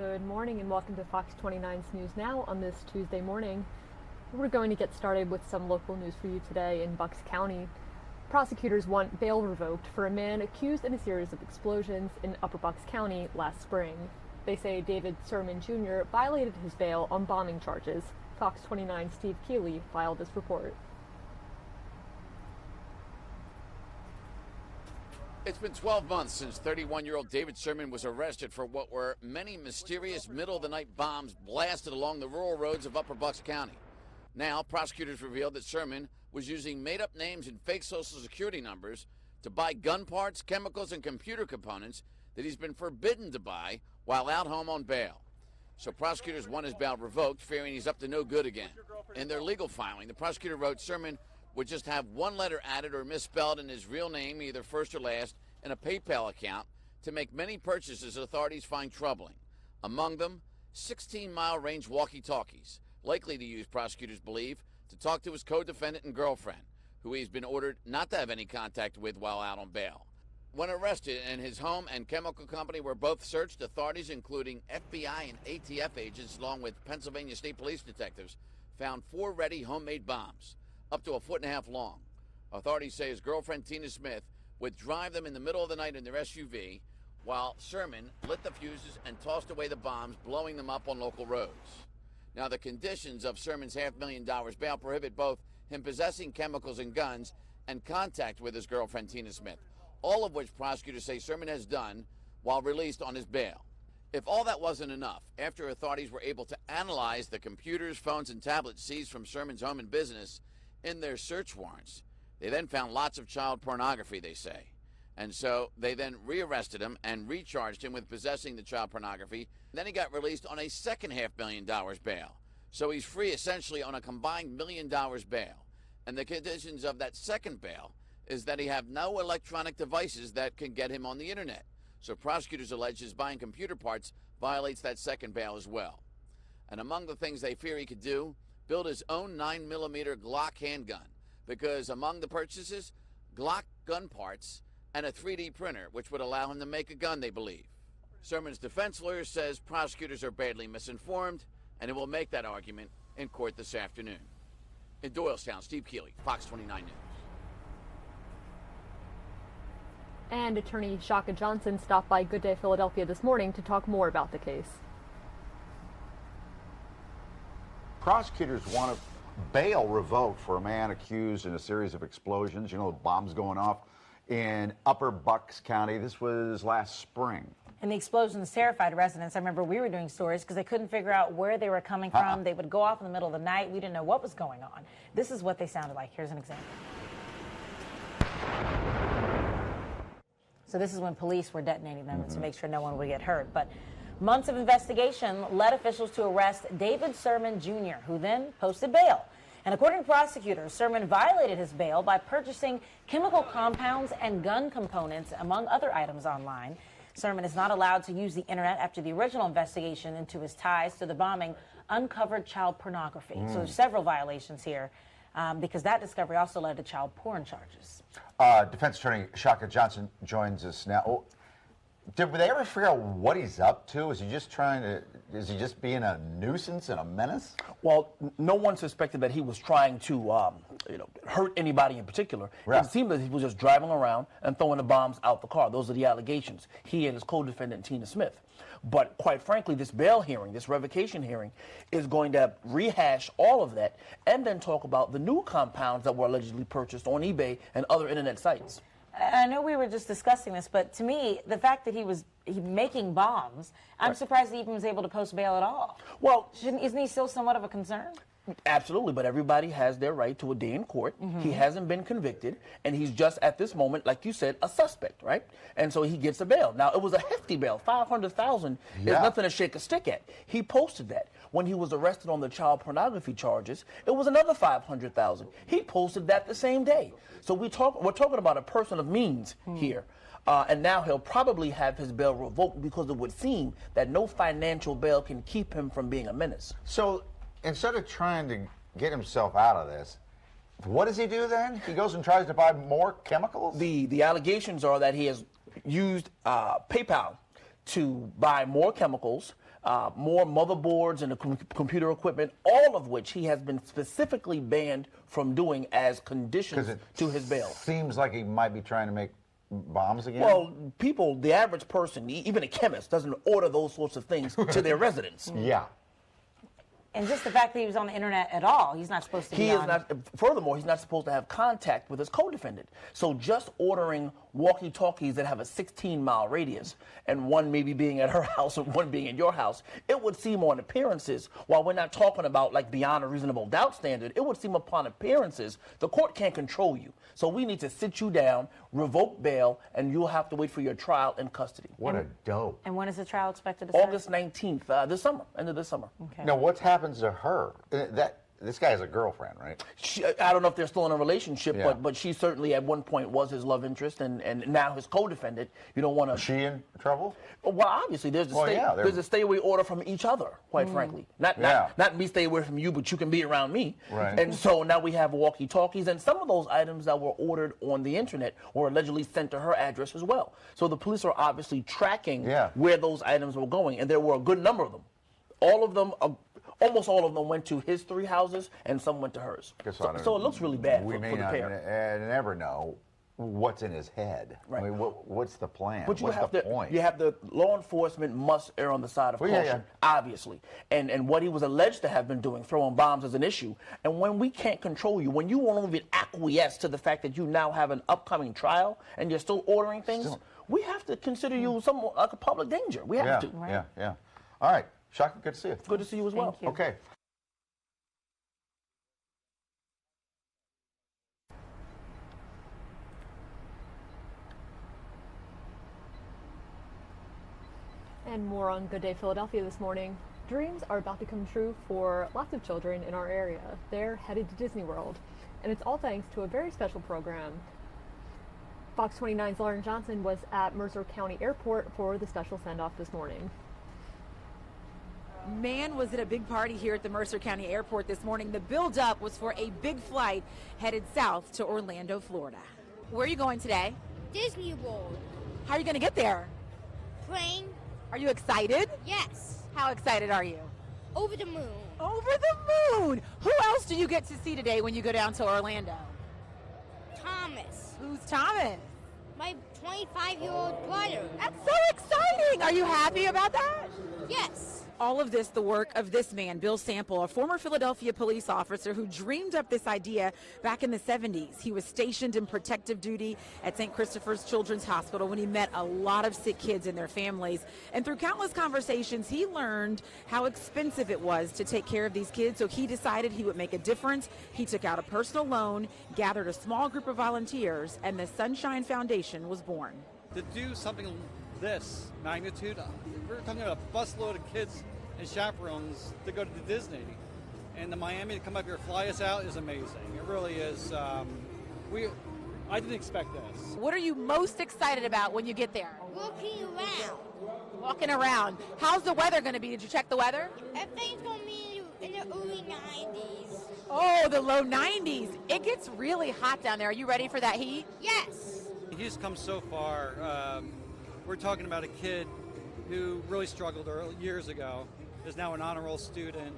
Good morning and welcome to Fox 29's News Now on this Tuesday morning. We're going to get started with some local news for you today in Bucks County. Prosecutors want bail revoked for a man accused in a series of explosions in Upper Bucks County last spring. They say David Sermon Jr. violated his bail on bombing charges. Fox 29's Steve Keeley filed this report. It's been 12 months since 31-year-old David Sermon was arrested for what were many mysterious middle-of-the-night bombs blasted along the rural roads of Upper Bucks County. Now, prosecutors revealed that Sermon was using made-up names and fake Social Security numbers to buy gun parts, chemicals, and computer components that he's been forbidden to buy while out home on bail. So prosecutors want his bail revoked, fearing he's up to no good again. In their legal filing, the prosecutor wrote Sermon would just have one letter added or misspelled in his real name, either first or last, in a PayPal account to make many purchases authorities find troubling. Among them, 16-mile range walkie-talkies, likely to use, prosecutors believe, to talk to his co-defendant and girlfriend, who he's been ordered not to have any contact with while out on bail. When arrested, and his home and chemical company were both searched, authorities, including FBI and ATF agents, along with Pennsylvania State Police detectives, found 4 ready homemade bombs, up to 1.5 feet long. Authorities say his girlfriend, Tina Smith, would drive them in the middle of the night in their SUV, while Sermon lit the fuses and tossed away the bombs, blowing them up on local roads. Now, the conditions of Sermon's $500,000 bail prohibit both him possessing chemicals and guns and contact with his girlfriend, Tina Smith, all of which prosecutors say Sermon has done while released on his bail. If all that wasn't enough, after authorities were able to analyze the computers, phones, and tablets seized from Sermon's home and business in their search warrants, they then found lots of child pornography, they say. And so they then rearrested him and recharged him with possessing the child pornography. Then he got released on a second $500,000 bail. So he's free essentially on a combined $1 million bail. And the conditions of that second bail is that he have no electronic devices that can get him on the internet. So prosecutors allege his buying computer parts violates that second bail as well. And among the things they fear he could do, build his own 9mm Glock handgun, because among the purchases, Glock gun parts and a 3D printer, which would allow him to make a gun, they believe. Sermon's defense lawyer says prosecutors are badly misinformed, and it will make that argument in court this afternoon. In Doylestown, Steve Keeley, Fox 29 News. And attorney Shaka Johnson stopped by Good Day Philadelphia this morning to talk more about the case. Prosecutors want to bail revoked for a man accused in a series of explosions, bombs going off in Upper Bucks County. This was last spring. And the explosions terrified residents. I remember we were doing stories because they couldn't figure out where they were coming from. They would go off in the middle of the night. We didn't know what was going on. This is what they sounded like. Here's an example. So this is when police were detonating them to make sure no one would get hurt. But months of investigation led officials to arrest David Sermon Jr., who then posted bail. And according to prosecutors, Sermon violated his bail by purchasing chemical compounds and gun components, among other items, online. Sermon is not allowed to use the internet after the original investigation into his ties to the bombing uncovered child pornography. So there's several violations here, because that discovery also led to child porn charges. Defense attorney Shaka Johnson joins us now. Did they ever figure out what he's up to? Is he just being a nuisance and a menace? Well, no one suspected that he was trying to, hurt anybody in particular. Right. It seemed that he was just driving around and throwing the bombs out the car. Those are the allegations. He and his co-defendant, Tina Smith. But quite frankly, this bail hearing, this revocation hearing, is going to rehash all of that and then talk about the new compounds that were allegedly purchased on eBay and other internet sites. I know we were just discussing this, but to me, the fact that he was making bombs, I'm surprised he even was able to post bail at all. Well, isn't he still somewhat of a concern? Absolutely, but everybody has their right to a day in court. He hasn't been convicted, and he's just at this moment, like you said, a suspect, right? And so he gets a bail. Now, it was a hefty bail. $500,000 is nothing to shake a stick at. He posted that. When he was arrested on the child pornography charges, it was another $500,000. He posted that the same day. So we're talking about a person of means here. And now he'll probably have his bail revoked because it would seem that no financial bail can keep him from being a menace. So instead of trying to get himself out of this, what does he do then? He goes and tries to buy more chemicals? The allegations are that he has used PayPal to buy more chemicals, more motherboards and the computer equipment, all of which he has been specifically banned from doing as conditions to his bail. Seems like he might be trying to make bombs again? Well, people, the average person, even a chemist, doesn't order those sorts of things to their residence. Yeah. And just the fact that he was on the internet at all, he's not supposed to be on. Furthermore, he's not supposed to have contact with his co-defendant. So just ordering walkie-talkies that have a 16-mile radius, and one maybe being at her house and one being in your house, it would seem on appearances, while we're not talking about like beyond a reasonable doubt standard, it would seem upon appearances, the court can't control you. So we need to sit you down, revoke bail, and you'll have to wait for your trial in custody. What a dope. And when is the trial expected to start? August 19th, this summer, end of this summer. Okay. Now, what happens to her? This guy has a girlfriend, right? I don't know if they're still in a relationship, Yeah. but she certainly at one point was his love interest, and now his co-defendant. You don't want to. Is she in trouble? Well, obviously, there's a stay away order from each other, quite frankly. Not me stay away from you, but you can be around me. Right. And so now we have walkie-talkies, and some of those items that were ordered on the internet were allegedly sent to her address as well. So the police are obviously tracking where those items were going, and there were a good number of them. All of them. Almost all of them went to his 3 houses, and some went to hers. So it looks really bad for the pair. We never know what's in his head. Right. I mean, what's the plan? But what's the point? You have the law enforcement must err on the side of caution, obviously. And what he was alleged to have been doing, throwing bombs, is an issue. And when we can't control you, when you won't even acquiesce to the fact that you now have an upcoming trial and you're still ordering things, we have to consider you somewhat like a public danger. We have to. Yeah, yeah. All right. Shaka, good to see you. Good to see you as well. Thank you. Okay. And more on Good Day Philadelphia this morning. Dreams are about to come true for lots of children in our area. They're headed to Disney World, and it's all thanks to a very special program. Fox 29's Lauren Johnson was at Mercer County Airport for the special send-off this morning. Man, was it a big party here at the Mercer County Airport this morning. The build-up was for a big flight headed south to Orlando, Florida. Where are you going today? Disney World. How are you going to get there? Plane? Are you excited? Yes. How excited are you? Over the moon. Over the moon! Who else do you get to see today when you go down to Orlando? Thomas. Who's Thomas? My 25-year-old brother. That's so exciting! Are you happy about that? Yes. All of this, the work of this man, Bill Sample, a former Philadelphia police officer who dreamed up this idea back in the 70s. He was stationed in protective duty at St. Christopher's Children's Hospital when he met a lot of sick kids and their families. And through countless conversations, he learned how expensive it was to take care of these kids. So he decided he would make a difference. He took out a personal loan, gathered a small group of volunteers, and the Sunshine Foundation was born. To do something this magnitude, we're talking about a busload of kids and chaperones to go to Disney. And the Miami to come up here, fly us out is amazing. It really is. I didn't expect this. What are you most excited about when you get there? Walking around. Walking around. How's the weather going to be? Did you check the weather? Everything's going to be in the early 90s. Oh, the low 90s. It gets really hot down there. Are you ready for that heat? Yes. He's come so far. We're talking about a kid who really struggled years ago, is now an honor roll student,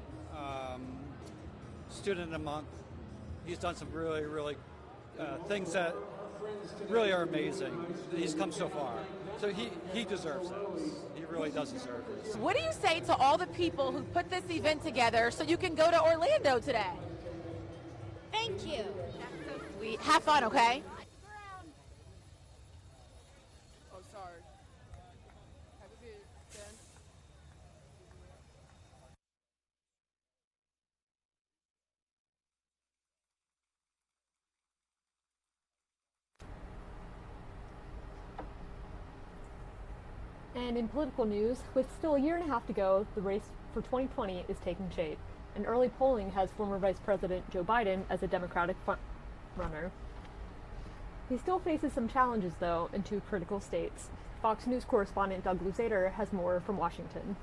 student of the month. He's done some really things that really are amazing. He's come so far. So he deserves this. He really does deserve this. What do you say to all the people who put this event together so you can go to Orlando today? Thank you. That's so sweet. Have fun, okay? Oh, sorry. Have a good day. And in political news, with still a year and a half to go, the race for 2020 is taking shape. And early polling has former Vice President Joe Biden as a Democratic front-runner. He still faces some challenges, though, in 2 critical states. Fox News correspondent Doug Luzader has more from Washington.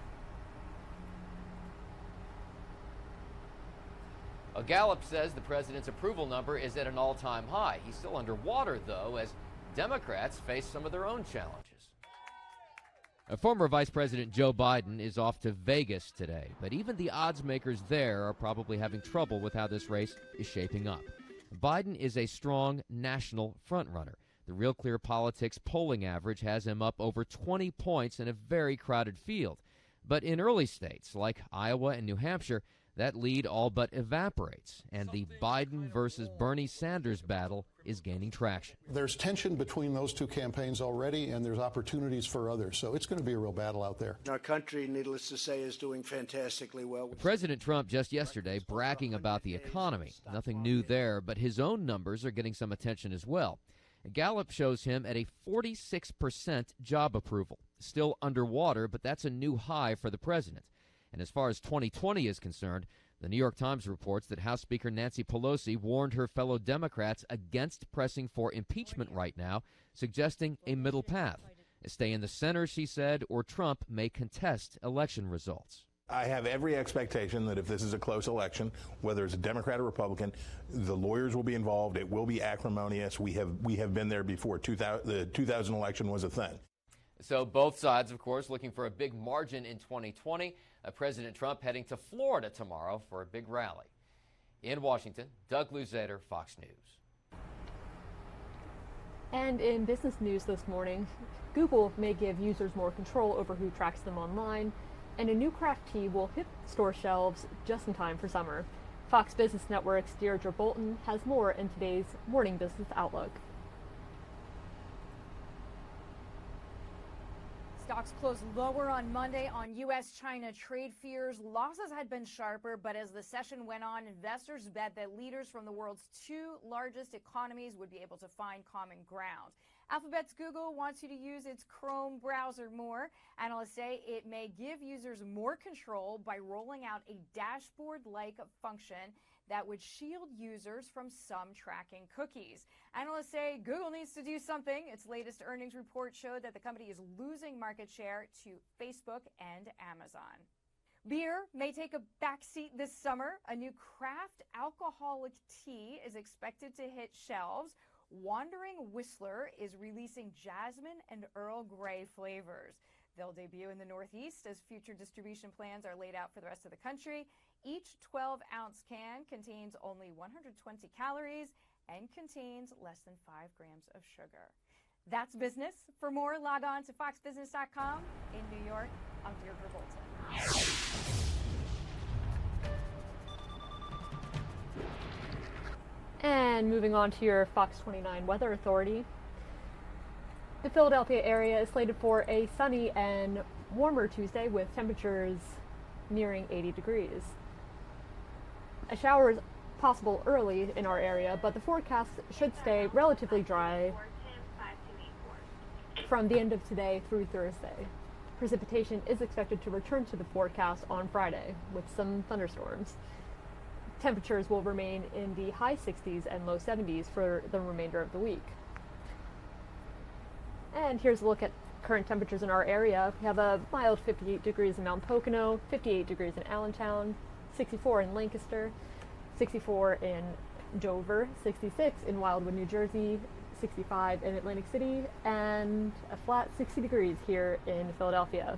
A Gallup says the president's approval number is at an all-time high. He's still underwater, though, as Democrats face some of their own challenges. Former Vice President Joe Biden is off to Vegas today, but even the odds makers there are probably having trouble with how this race is shaping up. Biden is a strong national frontrunner. The Real Clear Politics polling average has him up over 20 points in a very crowded field. But in early states like Iowa and New Hampshire, that lead all but evaporates, and the Biden versus Bernie Sanders battle is gaining traction. There's tension between those two campaigns already, and there's opportunities for others. So it's going to be a real battle out there. Our country, needless to say, is doing fantastically well. President Trump just yesterday bragging about the economy. Nothing new there, but his own numbers are getting some attention as well. Gallup shows him at a 46% job approval. Still underwater, but that's a new high for the president. And as far as 2020 is concerned, the New York Times reports that House Speaker Nancy Pelosi warned her fellow Democrats against pressing for impeachment right now, suggesting a middle path. Stay in the center, she said, or Trump may contest election results. I have every expectation that if this is a close election, whether it's a Democrat or Republican, the lawyers will be involved. It will be acrimonious. We have been there before. The 2000 election was a thing. So both sides, of course, looking for a big margin in 2020. President Trump heading to Florida tomorrow for a big rally. In Washington, Doug Luzader, Fox News. And in business news this morning, Google may give users more control over who tracks them online, and a new craft tea will hit store shelves just in time for summer. Fox Business Network's Deirdre Bolton has more in today's Morning Business Outlook. Stocks closed lower on Monday on U.S.-China trade fears. Losses had been sharper, but as the session went on, investors bet that leaders from the world's two largest economies would be able to find common ground. Alphabet's Google wants you to use its Chrome browser more. Analysts say it may give users more control by rolling out a dashboard-like function that would shield users from some tracking cookies. Analysts say Google needs to do something. Its latest earnings report showed that the company is losing market share to Facebook and Amazon. Beer may take a backseat this summer. A new craft alcoholic tea is expected to hit shelves. Wandering Whistler is releasing jasmine and Earl Grey flavors. They'll debut in the Northeast as future distribution plans are laid out for the rest of the country. Each 12-ounce can contains only 120 calories and contains less than 5 grams of sugar. That's business. For more, log on to foxbusiness.com. In New York, I'm Deirdre Bolton. And moving on to your Fox 29 Weather Authority. The Philadelphia area is slated for a sunny and warmer Tuesday with temperatures nearing 80 degrees. A shower is possible early in our area, but the forecast should stay relatively dry from the end of today through Thursday. Precipitation is expected to return to the forecast on Friday with some thunderstorms. Temperatures will remain in the high 60s and low 70s for the remainder of the week. And here's a look at current temperatures in our area. We have a mild 58 degrees in Mount Pocono, 58 degrees in Allentown, 64 in Lancaster, 64 in Dover, 66 in Wildwood, New Jersey, 65 in Atlantic City, and a flat 60 degrees here in Philadelphia.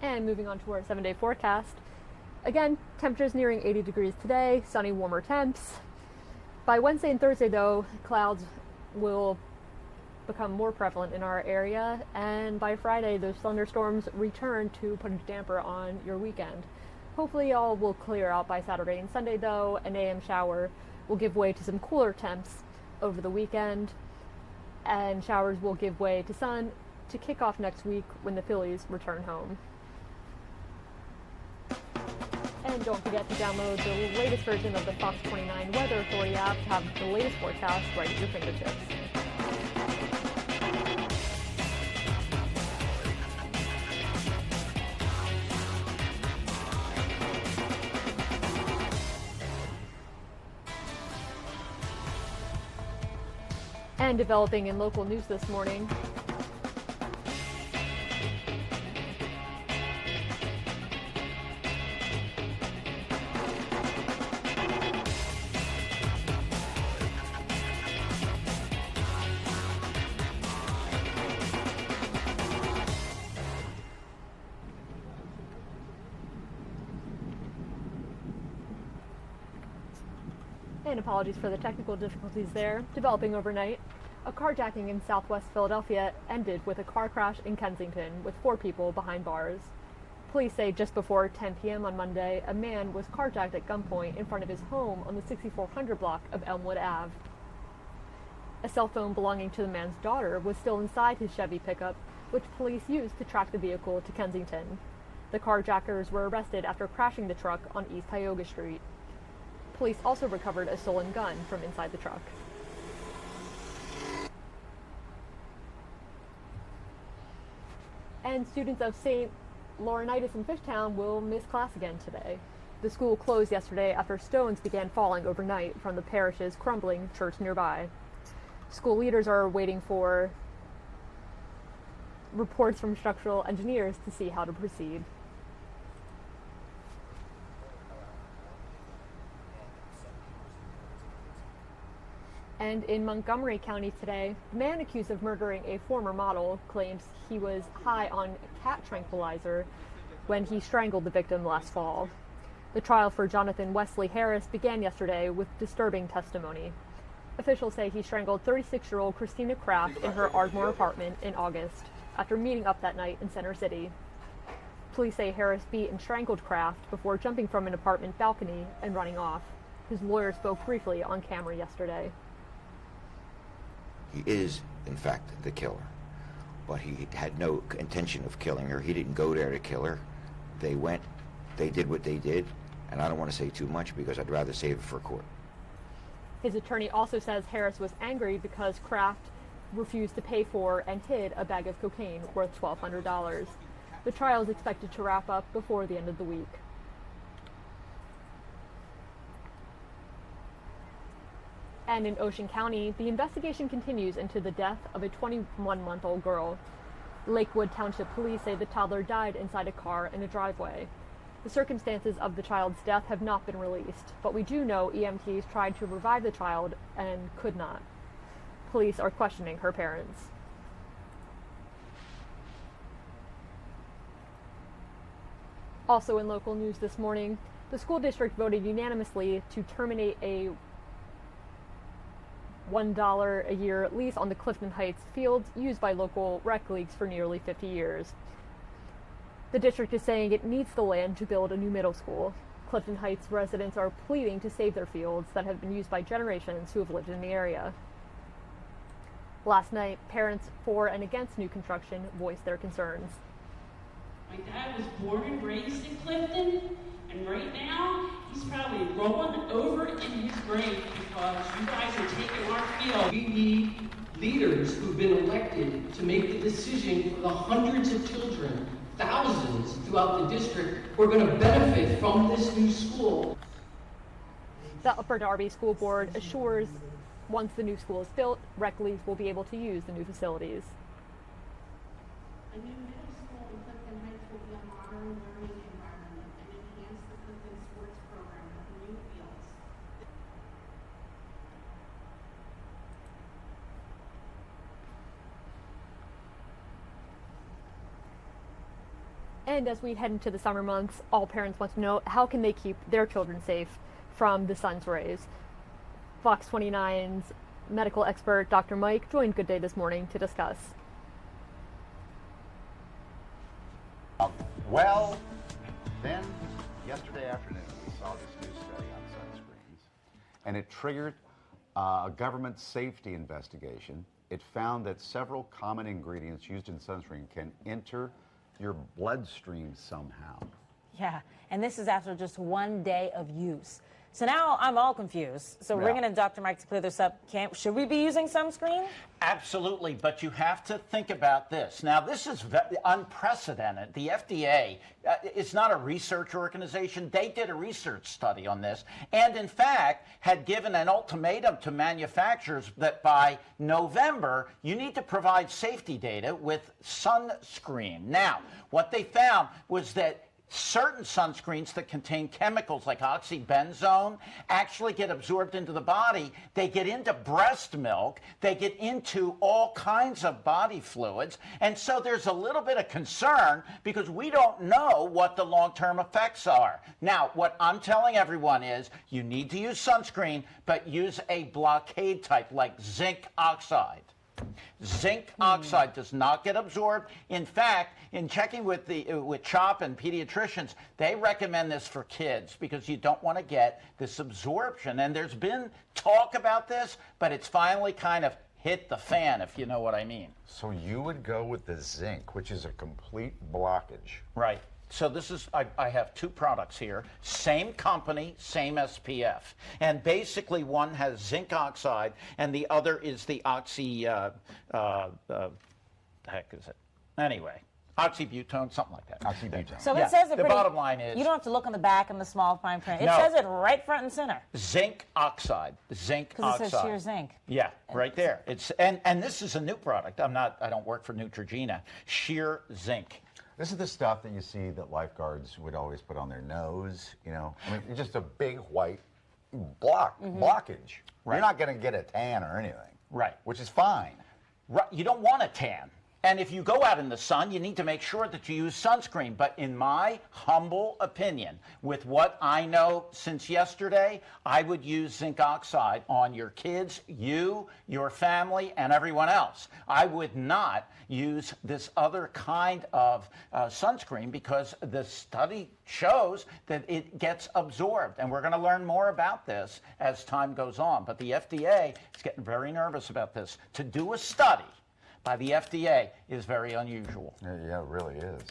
And moving on to our 7-day forecast. Again, temperatures nearing 80 degrees today, sunny, warmer temps. By Wednesday and Thursday, though, clouds will become more prevalent in our area, and by Friday, those thunderstorms return to put a damper on your weekend. Hopefully, all will clear out by Saturday and Sunday, though. An AM shower will give way to some cooler temps over the weekend, and showers will give way to sun to kick off next week when the Phillies return home. And don't forget to download the latest version of the Fox 29 Weather Authority app to have the latest forecast right at your fingertips. And developing in local news this morning, And apologies for the technical difficulties there. Developing overnight, a carjacking in southwest Philadelphia ended with a car crash in Kensington with 4 people behind bars. Police say just before 10 p.m. on Monday, a man was carjacked at gunpoint in front of his home on the 6400 block of Elmwood Ave. A cell phone belonging to the man's daughter was still inside his Chevy pickup, which police used to track the vehicle to Kensington. The carjackers were arrested after crashing the truck on East Tioga Street. Police also recovered a stolen gun from inside the truck. And students of St. Laurinaitis in Fishtown will miss class again today. The school closed yesterday after stones began falling overnight from the parish's crumbling church nearby. School leaders are waiting for reports from structural engineers to see how to proceed. And in Montgomery County today, the man accused of murdering a former model claims he was high on cat tranquilizer when he strangled the victim last fall. The trial for Jonathan Wesley Harris began yesterday with disturbing testimony. Officials say he strangled 36-year-old Christina Kraft in her Ardmore apartment in August after meeting up that night in Center City. Police say Harris beat and strangled Kraft before jumping from an apartment balcony and running off. His lawyer spoke briefly on camera yesterday. He is, in fact, the killer, but he had no intention of killing her. He didn't go there to kill her. They went, they did what they did, and I don't want to say too much because I'd rather save it for court. His attorney also says Harris was angry because Kraft refused to pay for and hid a bag of cocaine worth $1,200. The trial is expected to wrap up before the end of the week. And in Ocean County, the investigation continues into the death of a 21-month-old girl. Lakewood Township Police say the toddler died inside a car in a driveway. The circumstances of the child's death have not been released, but we do know EMTs tried to revive the child and could not. Police are questioning her parents. Also in local news this morning, the school district voted unanimously to terminate a $1 a year lease on the Clifton Heights fields used by local rec leagues for nearly 50 years. The district is saying it needs the land to build a new middle school. Clifton Heights residents are pleading to save their fields that have been used by generations who have lived in the area. Last night, parents for and against new construction voiced their concerns. My dad was born and raised in Clifton, and right now, he's probably rolling over in his grave because you guys are taking our field. We need leaders who've been elected to make the decision for the hundreds of children, thousands throughout the district who are going to benefit from this new school. The Upper Darby School Board assures once the new school is built, rec leagues will be able to use the new facilities. A new middle school in Clifton Heights will be a modern learning environment and enhance the Clifton sports program with new fields. And as we head into the summer months, all parents want to know how can they keep their children safe from the sun's rays. Fox 29's medical expert Dr. Mike joined Good Day this morning to discuss. Well, then yesterday afternoon we saw this new study on sunscreens, and it triggered a government safety investigation. It found that several common ingredients used in sunscreen can enter your bloodstream somehow. Yeah, and this is after just one day of use. So now I'm all confused. So we're bringing in Dr. Mike to clear this up. Should we be using sunscreen? Absolutely, but you have to think about this. Now, this is unprecedented. The FDA is not a research organization. They did a research study on this and, in fact, had given an ultimatum to manufacturers that by November, you need to provide safety data with sunscreen. Now, what they found was that certain sunscreens that contain chemicals like oxybenzone actually get absorbed into the body. They get into breast milk. They get into all kinds of body fluids. And so there's a little bit of concern because we don't know what the long-term effects are. Now, what I'm telling everyone is you need to use sunscreen, but use a blockade type like zinc oxide. Zinc oxide does not get absorbed. In fact, in checking with CHOP and pediatricians, they recommend this for kids because you don't want to get this absorption. And there's been talk about this, but it's finally kind of hit the fan, if you know what I mean. So you would go with the zinc, which is a complete blockage. Right. So this is, I have two products here, same company, same SPF. And basically one has zinc oxide and the other is the the heck is it? Anyway, oxybutone, something like that. Oxybutone. So it says it the pretty, bottom line is, you don't have to look on the back in the small fine print. It No. says it right front and center. zinc oxide, zinc Because oxide. it says sheer zinc. Yeah, right there. It's and this is a new product. I don't work for Neutrogena. Sheer zinc. This is the stuff that you see that lifeguards would always put on their nose, you know. I mean, just a big white blockage. Right. You're not going to get a tan or anything. Right. Which is fine. Right. You don't want a tan. And if you go out in the sun, you need to make sure that you use sunscreen. But in my humble opinion, with what I know since yesterday, I would use zinc oxide on your kids, you, your family, and everyone else. I would not use this other kind of sunscreen because the study shows that it gets absorbed. And we're going to learn more about this as time goes on. But the FDA is getting very nervous about this. To do a study by the FDA is very unusual. Yeah, it really is.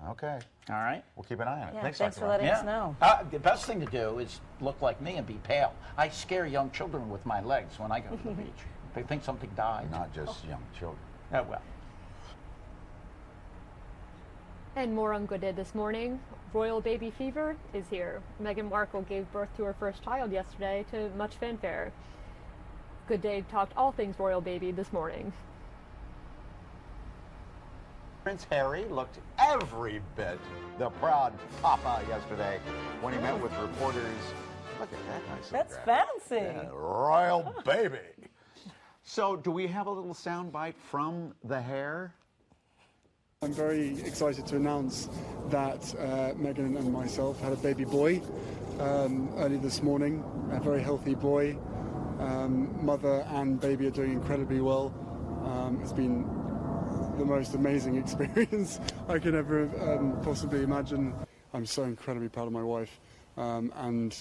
Okay. All right. We'll keep an eye on it. Yeah, Thanks thanks Dr. for letting us know. The best thing to do is look like me and be pale. I scare young children with my legs when I go to the beach. They think something died. Not just young children. Oh, well. And more on Good Day this morning. Royal baby fever is here. Meghan Markle gave birth to her first child yesterday to much fanfare. Good Day talked all things royal baby this morning. Prince Harry looked every bit the proud papa yesterday when he met with reporters. Look at that nice little That's graphic. fancy. Yeah, royal baby. So do we have a little sound bite from the hair? I'm very excited to announce that Meghan and myself had a baby boy early this morning, a very healthy boy. Mother and baby are doing incredibly well. It's been the most amazing experience I could ever possibly imagine. I'm so incredibly proud of my wife, and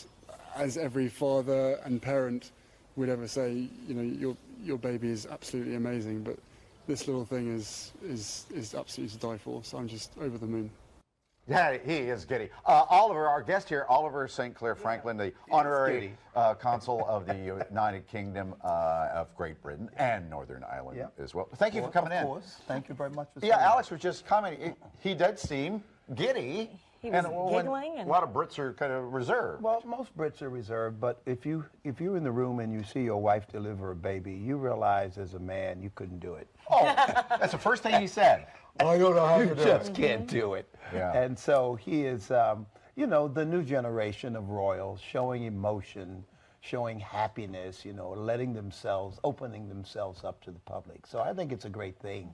as every father and parent would ever say, you know, your baby is absolutely amazing, but this little thing is absolutely to die for. So I'm just over the moon. Yeah, he is giddy. Oliver, our guest here, Oliver St. Clair Franklin, the honorary consul of the United Kingdom of Great Britain and Northern Ireland as well. Thank you for coming in. Of course. Thank you very much for Yeah, saying Alex was just commenting. He did seem giddy. He was and giggling. A lot of Brits are kind of reserved. Well, most Brits are reserved, but if you're in the room and you see your wife deliver a baby, you realize as a man you couldn't do it. Oh, that's the first thing he said. I don't know how You to do just it. can't do it. Yeah. And so he is, you know, the new generation of royals showing emotion, showing happiness, you know, opening themselves up to the public. So I think it's a great thing.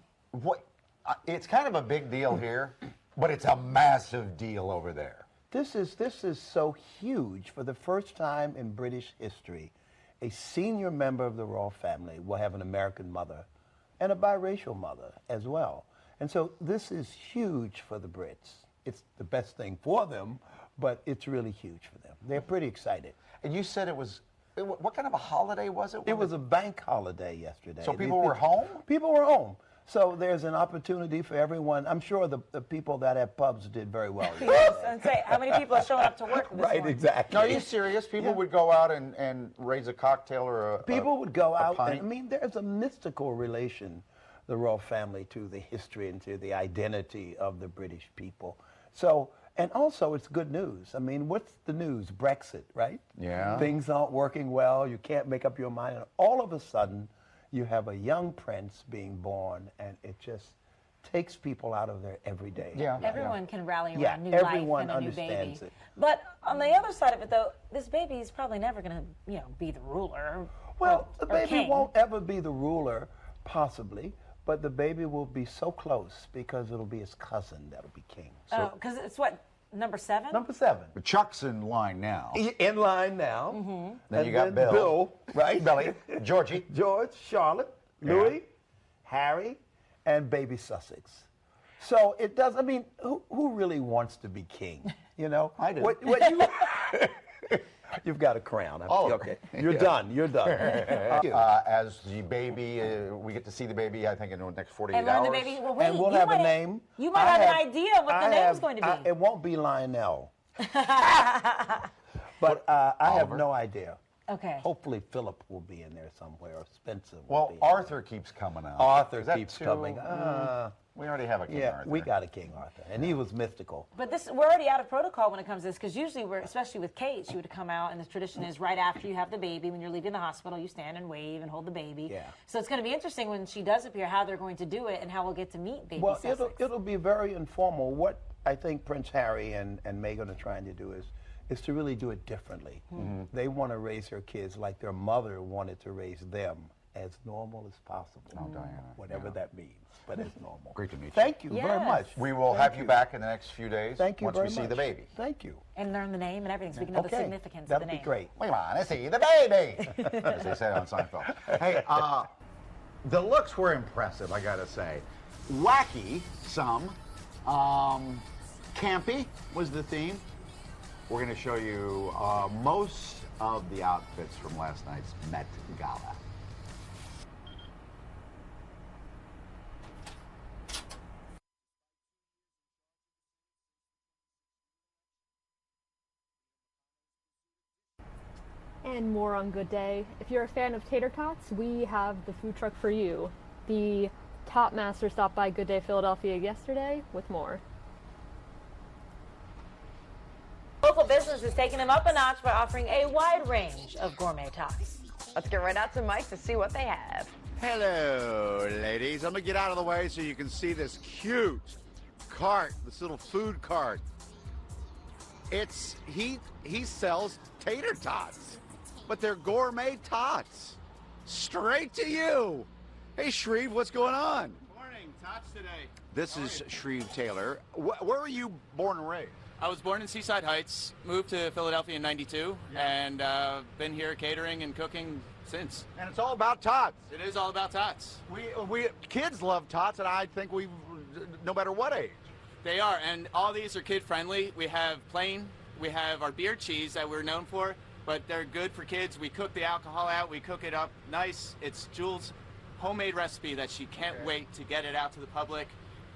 It's kind of a big deal here, but it's a massive deal over there. This is so huge. For the first time in British history, a senior member of the royal family will have an American mother and a biracial mother as well. And so this is huge for the Brits. It's the best thing for them, but it's really huge for them. They're pretty excited. And you said it was, what kind of a holiday was it? It was a bank holiday yesterday. So people were home? People were home. So there's an opportunity for everyone. I'm sure the people that have pubs did very well. Yes, and say, how many people are showing up to work this Right, morning? exactly. No, are you serious? People would go out and raise a cocktail or a People would go out. pint? I mean, there's a mystical relation, the royal family, to the history and to the identity of the British people. So, and also it's good news. I mean, what's the news? Brexit, right? Yeah. Things aren't working well. You can't make up your mind. And all of a sudden, you have a young prince being born, and it just takes people out of their everyday. Everyone can rally around Yeah, new everyone life and a new understands baby. it. But on the other side of it, though, this baby is probably never going to, be the ruler. Well, the or baby king. won't ever be the ruler, possibly, but the baby will be so close because it'll be his cousin that'll be king. Oh, because it's what, number 7? Number 7. But Chuck's in line now. In line now. Mm-hmm. Then you got Bill. Right? Billy, Georgie. George, Charlotte, Yeah. Louis, Harry, and baby Sussex. So it does, I mean, who really wants to be king? You know? I do. What you, you've got a crown. Okay. You're done. You're done. As the baby, we get to see the baby, I think, in the next 48 And learn hours. the baby. Well, wait, And we'll you have might a name. You might have an idea of what the I name's have- going to be. It won't be Lionel. But I have no idea. Okay. Hopefully Philip will be in there somewhere, or Spencer will Well, be. Arthur keeps coming out. Arthur Is that keeps too- coming. We already have a King Yeah, Arthur. we got a King Arthur, and he was mystical. But we're already out of protocol when it comes to this, because usually especially with Kate, she would come out, and the tradition is right after you have the baby, when you're leaving the hospital, you stand and wave and hold the baby. Yeah. So it's going to be interesting when she does appear, how they're going to do it, and how we'll get to meet baby Well, Sussex. it'll be very informal. What I think Prince Harry and Meghan are trying to do is to really do it differently. Mm-hmm. They want to raise their kids like their mother wanted to raise them, as normal as possible. Oh, Diana. Whatever that means, but as normal. Great to meet you. Thank you very much. We will have you back in the next few days. Thank you once very we see much. the baby. Thank you. And learn the name and everything, so we can know the Okay, significance that'll of the name. be great. We want to see the baby, as they said on Seinfeld. Hey, the looks were impressive, I gotta say. Wacky, some. Campy was the theme. We're going to show you most of the outfits from last night's Met Gala. And more on Good Day. If you're a fan of tater tots, we have the food truck for you. The Top Master stopped by Good Day Philadelphia yesterday with more. Local business is taking them up a notch by offering a wide range of gourmet tots. Let's get right out to Mike to see what they have. Hello, ladies. I'm gonna get out of the way so you can see this cute cart, this little food cart. He sells tater tots, but they're gourmet tots. Straight to you. Hey, Shreve, what's going on? Morning, tots today. This is Shreve Taylor. Where were you born and raised? I was born in Seaside Heights, moved to Philadelphia in '92, and been here catering and cooking since. And it's all about tots. It is all about tots. We kids love tots, and I think no matter what age. They are, and all these are kid friendly. We have plain, we have our beer cheese that we're known for, but they're good for kids. We cook the alcohol out, we cook it up nice. It's Jules' homemade recipe that she can't wait to get it out to the public.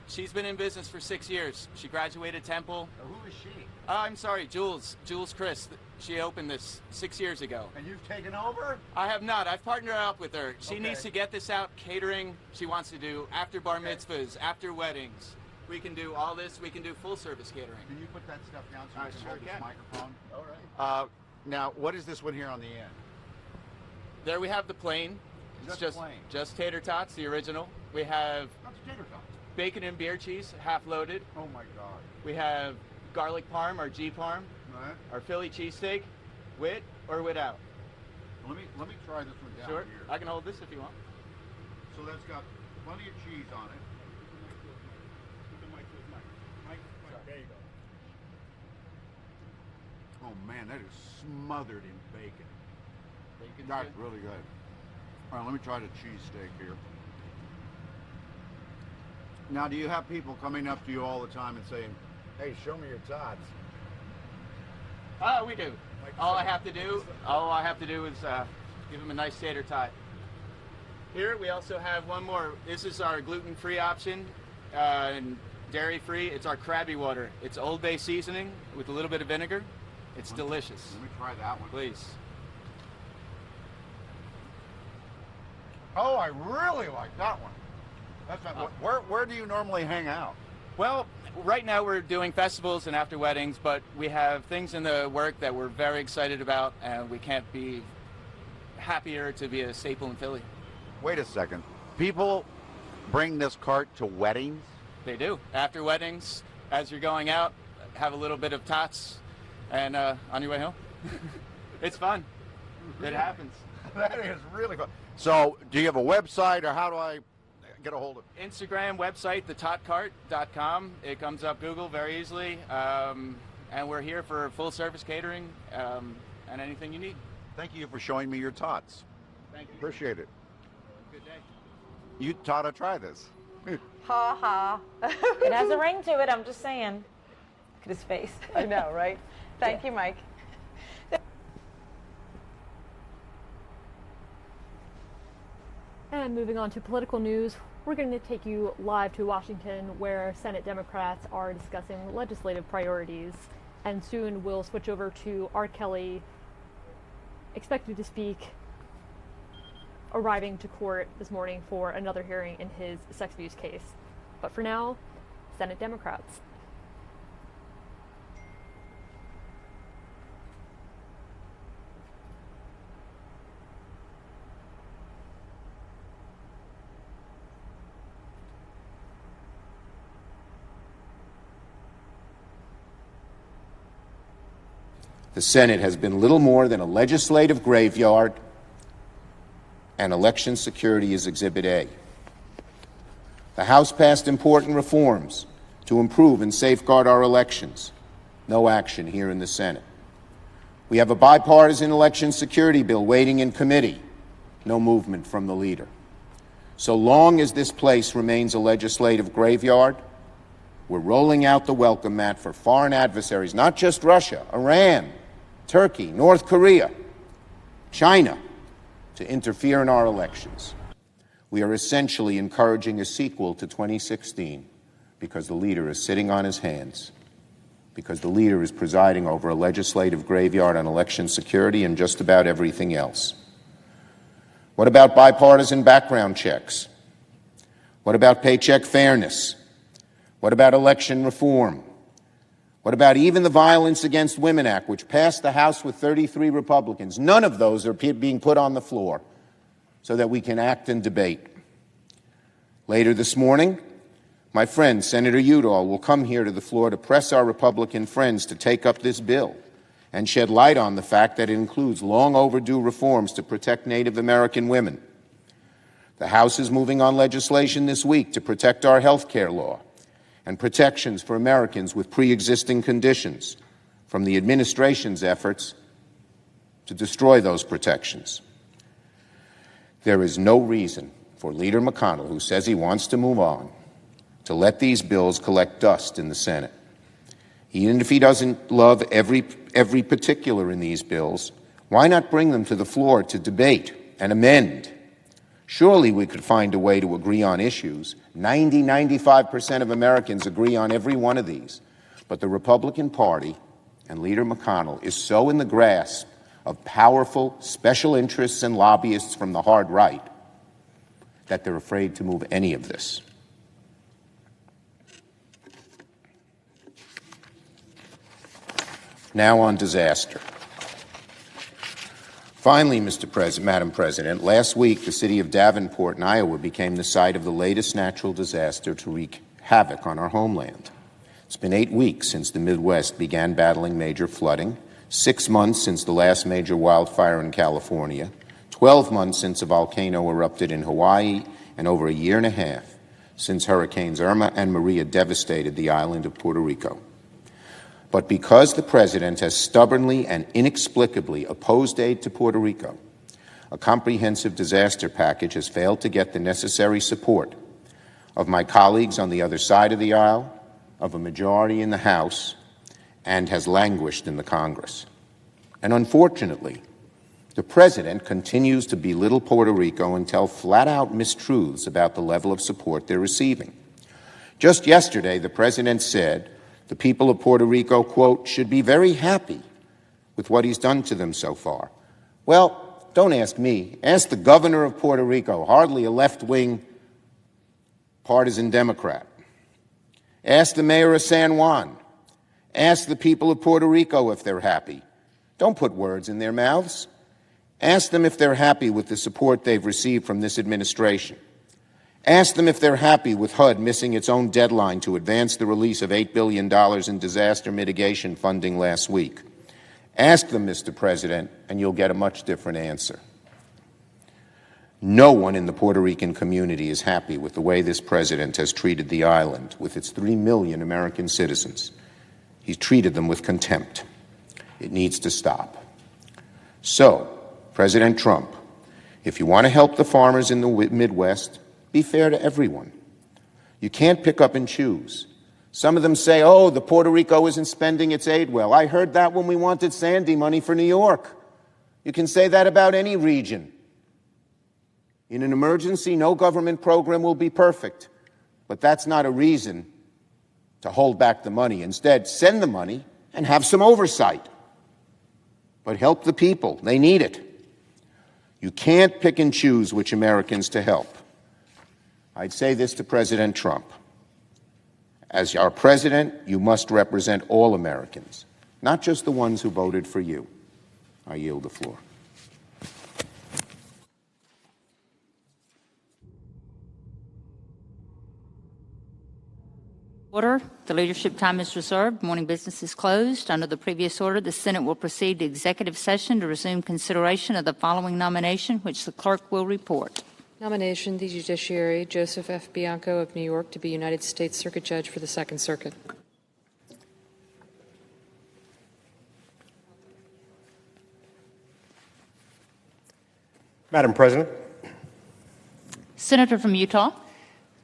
She's been in business for 6 years. She graduated Temple. Who is she? I'm sorry, Jules Chris. She opened this 6 years ago. And you've taken over? I have not. I've partnered up with her. She Okay. needs to get this out, catering. She wants to do after bar mitzvahs, after weddings. We can do all this. We can do full service catering. Can you put that stuff down so I you can sure hold this can. microphone? All right. Now, what is this one here on the end? There we have the plain. It's Just plain. just tater tots, the original. We have That's tater tots. bacon and beer cheese, half loaded. Oh my God. We have garlic parm, our G parm, Right. our Philly cheesesteak, with or without. Let me try this one down Sure. here. I can hold this if you want. So that's got plenty of cheese on it. There you go. Oh man, that is smothered in bacon. Bacon's That's good. really good. All right, let me try the cheese steak here. Now, do you have people coming up to you all the time and saying, "Hey, show me your tots"? We do. All I have to do is give them a nice tater tot. Here we also have one more. This is our gluten-free option and dairy-free. It's our Krabby Water. It's Old Bay seasoning with a little bit of vinegar. It's delicious. Let me try that one. Please. Oh, I really like that one. That's not, where do you normally hang out? Well, right now we're doing festivals and after weddings, but we have things in the work that we're very excited about, and we can't be happier to be a staple in Philly. Wait a second. People bring this cart to weddings? They do. After weddings, as you're going out, have a little bit of tots, and on your way home. It's fun. It happens. That is really fun. So, do you have a website, or how do I get a hold of it? Instagram, website, thetotcart.com. It comes up Google very easily. And we're here for full service catering and anything you need. Thank you for showing me your tots. Thank you. Appreciate it. Good day. You taught to try this. Ha ha. It has a ring to it, I'm just saying. Look at his face. I know, right? Thank you, Mike. And moving on to political news, we're going to take you live to Washington, where Senate Democrats are discussing legislative priorities. And soon we'll switch over to R. Kelly, expected to speak, arriving to court this morning for another hearing in his sex abuse case. But for now, Senate Democrats. The Senate has been little more than a legislative graveyard, and election security is Exhibit A. The House passed important reforms to improve and safeguard our elections. No action here in the Senate. We have a bipartisan election security bill waiting in committee. No movement from the leader. So long as this place remains a legislative graveyard, we're rolling out the welcome mat for foreign adversaries, not just Russia, Iran, Turkey, North Korea, China, to interfere in our elections. We are essentially encouraging a sequel to 2016 because the leader is sitting on his hands, because the leader is presiding over a legislative graveyard on election security and just about everything else. What about bipartisan background checks? What about paycheck fairness? What about election reform? What about even the Violence Against Women Act, which passed the House with 33 Republicans? None of those are being put on the floor so that we can act and debate. Later this morning, my friend Senator Udall will come here to the floor to press our Republican friends to take up this bill and shed light on the fact that it includes long overdue reforms to protect Native American women. The House is moving on legislation this week to protect our health care law and protections for Americans with pre-existing conditions from the administration's efforts to destroy those protections. There is no reason for Leader McConnell, who says he wants to move on, to let these bills collect dust in the Senate. Even if he doesn't love every particular in these bills, why not bring them to the floor to debate and amend? Surely we could find a way to agree on issues. 95% of Americans agree on every one of these. But the Republican Party and Leader McConnell is so in the grasp of powerful special interests and lobbyists from the hard right that they're afraid to move any of this. Now on disaster. Finally, Madam President, last week the city of Davenport in Iowa became the site of the latest natural disaster to wreak havoc on our homeland. It's been 8 weeks since the Midwest began battling major flooding, 6 months since the last major wildfire in California, 12 months since a volcano erupted in Hawaii, and over a year and a half since Hurricanes Irma and Maria devastated the island of Puerto Rico. But because the President has stubbornly and inexplicably opposed aid to Puerto Rico, a comprehensive disaster package has failed to get the necessary support of my colleagues on the other side of the aisle, of a majority in the House, and has languished in the Congress. And unfortunately, the President continues to belittle Puerto Rico and tell flat-out mistruths about the level of support they're receiving. Just yesterday, the President said the people of Puerto Rico, quote, should be very happy with what he's done to them so far. Well, don't ask me. Ask the governor of Puerto Rico, hardly a left-wing partisan Democrat. Ask the mayor of San Juan. Ask the people of Puerto Rico if they're happy. Don't put words in their mouths. Ask them if they're happy with the support they've received from this administration. Ask them if they're happy with HUD missing its own deadline to advance the release of $8 billion in disaster mitigation funding last week. Ask them, Mr. President, and you'll get a much different answer. No one in the Puerto Rican community is happy with the way this president has treated the island with its 3 million American citizens. He's treated them with contempt. It needs to stop. So, President Trump, if you want to help the farmers in the Midwest, be fair to everyone. You can't pick up and choose. Some of them say, oh, the Puerto Rico isn't spending its aid well. I heard that when we wanted Sandy money for New York. You can say that about any region. In an emergency, no government program will be perfect, but that's not a reason to hold back the money. Instead, send the money and have some oversight. But help the people. They need it. You can't pick and choose which Americans to help. I'd say this to President Trump. As our president, you must represent all Americans, not just the ones who voted for you. I yield the floor. Order. The leadership time is reserved. Morning business is closed. Under the previous order, the Senate will proceed to executive session to resume consideration of the following nomination, which the clerk will report. Nomination, the Judiciary, Joseph F. Bianco of New York to be United States Circuit Judge for the Second Circuit. Madam President. Senator from Utah.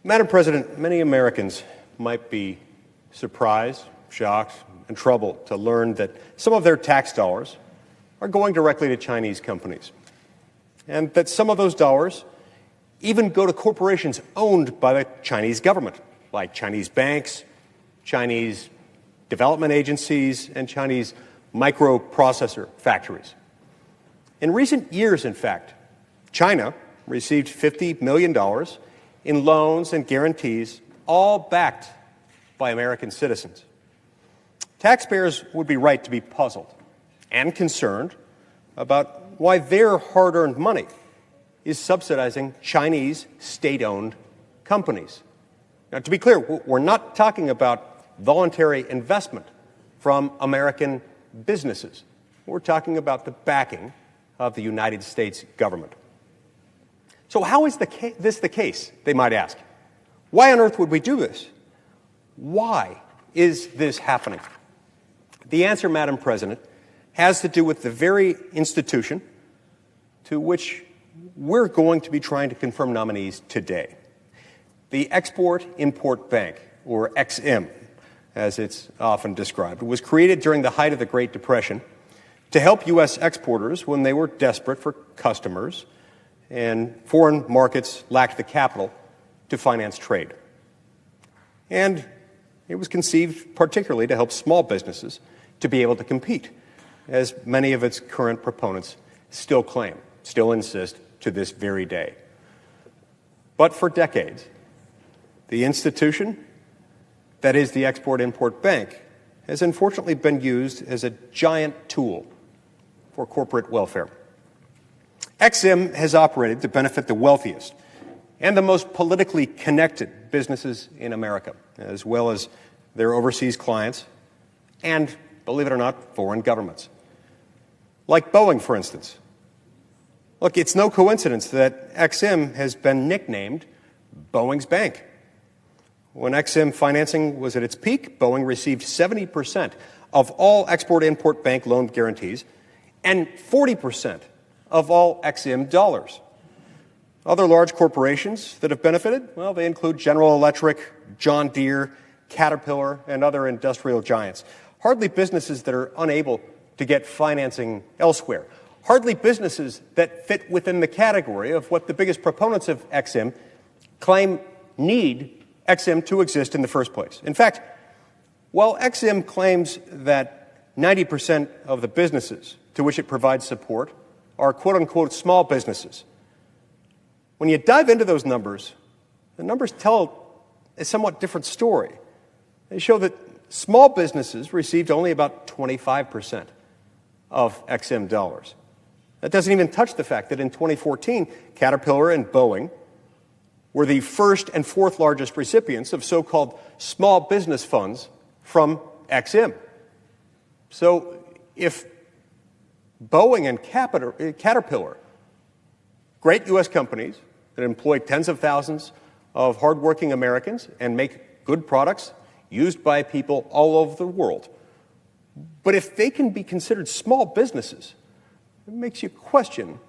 Madam President, many Americans might be surprised, shocked, and troubled to learn that some of their tax dollars are going directly to Chinese companies, and that some of those dollars even go to corporations owned by the Chinese government, like Chinese banks, Chinese development agencies, and Chinese microprocessor factories. In recent years, in fact, China received $50 million in loans and guarantees, all backed by American citizens. Taxpayers would be right to be puzzled and concerned about why their hard-earned money is subsidizing Chinese state-owned companies. Now, to be clear, we're not talking about voluntary investment from American businesses. We're talking about the backing of the United States government. So how is this the case, they might ask? Why on earth would we do this? Why is this happening? The answer, Madam President, has to do with the very institution to which we're going to be trying to confirm nominees today. The Export-Import Bank, or EXIM, as it's often described, was created during the height of the Great Depression to help U.S. exporters when they were desperate for customers and foreign markets lacked the capital to finance trade. And it was conceived particularly to help small businesses to be able to compete, as many of its current proponents still claim, still insist to this very day. But for decades, the institution that is the Export-Import Bank has unfortunately been used as a giant tool for corporate welfare. EXIM has operated to benefit the wealthiest and the most politically connected businesses in America, as well as their overseas clients and, believe it or not, foreign governments. Like Bolling, for instance. Look, it's no coincidence that EXIM has been nicknamed Boeing's bank. When EXIM financing was at its peak, Bolling received 70% of all Export-Import Bank loan guarantees and 40% of all EXIM dollars. Other large corporations that have benefited, well, they include General Electric, John Deere, Caterpillar, and other industrial giants. Hardly businesses that are unable to get financing elsewhere. Hardly businesses that fit within the category of what the biggest proponents of EXIM claim need EXIM to exist in the first place. In fact, while EXIM claims that 90% of the businesses to which it provides support are quote-unquote small businesses, when you dive into those numbers, the numbers tell a somewhat different story. They show that small businesses received only about 25% of EXIM dollars. That doesn't even touch the fact that in 2014, Caterpillar and Boeing were the first and fourth largest recipients of so-called small business funds from Ex-Im. So if Boeing and Caterpillar, great U.S. companies that employ tens of thousands of hardworking Americans and make good products used by people all over the world, but if they can be considered small businesses, it makes you question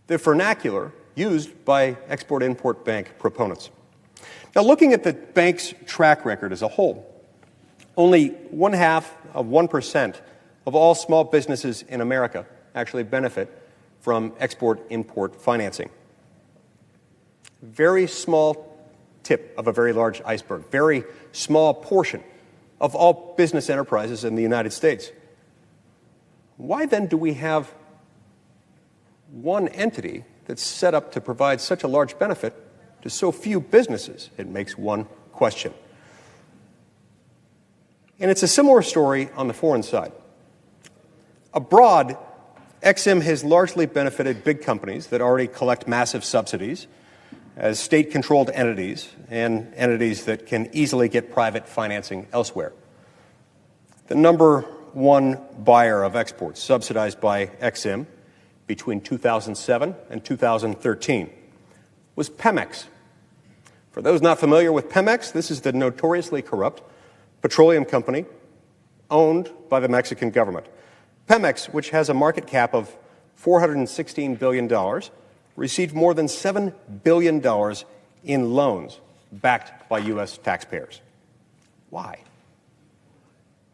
the vernacular used by Export-Import Bank proponents. Now, looking at the bank's track record as a whole, only 0.5% of all small businesses in America actually benefit from export-import financing. Very small tip of a very large iceberg, very small portion of all business enterprises in the United States. Why then do we have one entity that's set up to provide such a large benefit to so few businesses? It makes one question. And it's a similar story on the foreign side. Abroad, Ex-Im has largely benefited big companies that already collect massive subsidies as state-controlled entities and entities that can easily get private financing elsewhere. The number one buyer of exports subsidized by Ex-Im between 2007 and 2013 was Pemex. For those not familiar with Pemex, this is the notoriously corrupt petroleum company owned by the Mexican government. Pemex, which has a market cap of $416 billion, received more than $7 billion in loans backed by U.S. taxpayers. Why?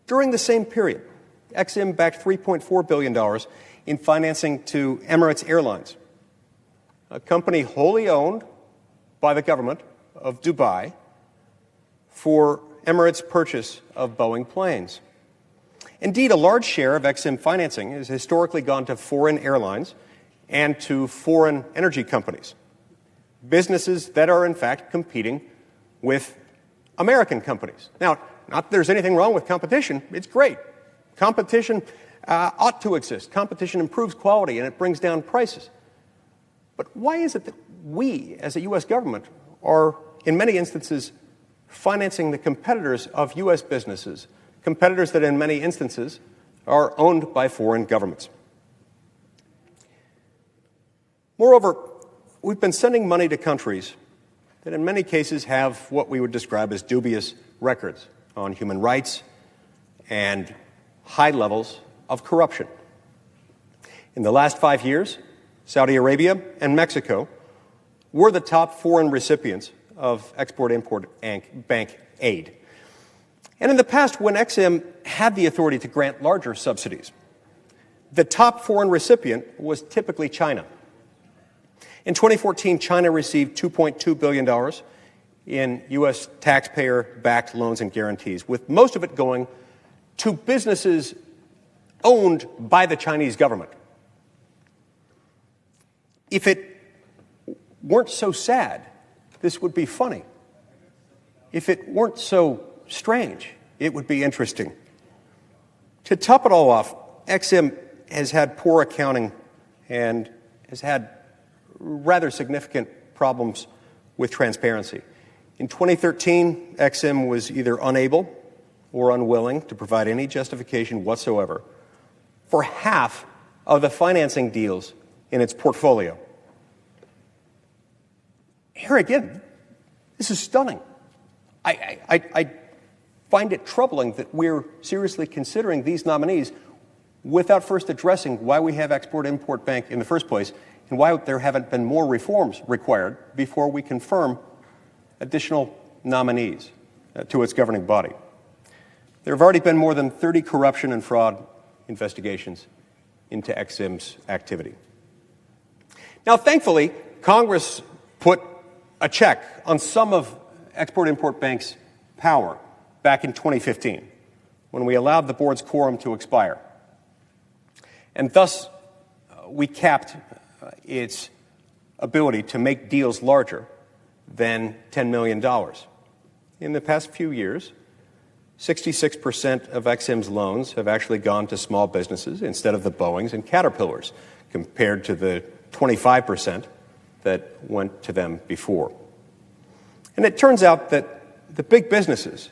During the same period, Ex-Im backed $3.4 billion in financing to Emirates Airlines, a company wholly owned by the government of Dubai, for Emirates' purchase of Boeing planes. Indeed, a large share of Ex-Im financing has historically gone to foreign airlines and to foreign energy companies, businesses that are in fact competing with American companies. Now, not that there's anything wrong with competition. It's great. Competition ought to exist. Competition improves quality and it brings down prices. But why is it that we, as a U.S. government, are, in many instances, financing the competitors of U.S. businesses, competitors that in many instances are owned by foreign governments? Moreover, we've been sending money to countries that in many cases have what we would describe as dubious records on human rights and high levels of corruption. In the last 5 years, Saudi Arabia and Mexico were the top foreign recipients of Export-Import Bank aid. And in the past, when Ex-Im had the authority to grant larger subsidies, the top foreign recipient was typically China. In 2014, China received $2.2 billion in U.S. taxpayer-backed loans and guarantees, with most of it going to businesses owned by the Chinese government. If it weren't so sad, this would be funny. If it weren't so strange, it would be interesting. To top it all off, Ex-Im has had poor accounting and has had rather significant problems with transparency. In 2013, Ex-Im was either unable or unwilling to provide any justification whatsoever for half of the financing deals in its portfolio. Here again, this is stunning. I find it troubling that we're seriously considering these nominees without first addressing why we have Export-Import Bank in the first place and why there haven't been more reforms required before we confirm additional nominees to its governing body. There have already been more than 30 corruption and fraud investigations into Ex-Im's activity. Now, thankfully, Congress put a check on some of Export-Import Bank's power back in 2015 when we allowed the board's quorum to expire. And thus, we capped its ability to make deals larger than $10 million. In the past few years, 66% of Ex-Im's loans have actually gone to small businesses instead of the Boeings and Caterpillars, compared to the 25% that went to them before. And it turns out that the big businesses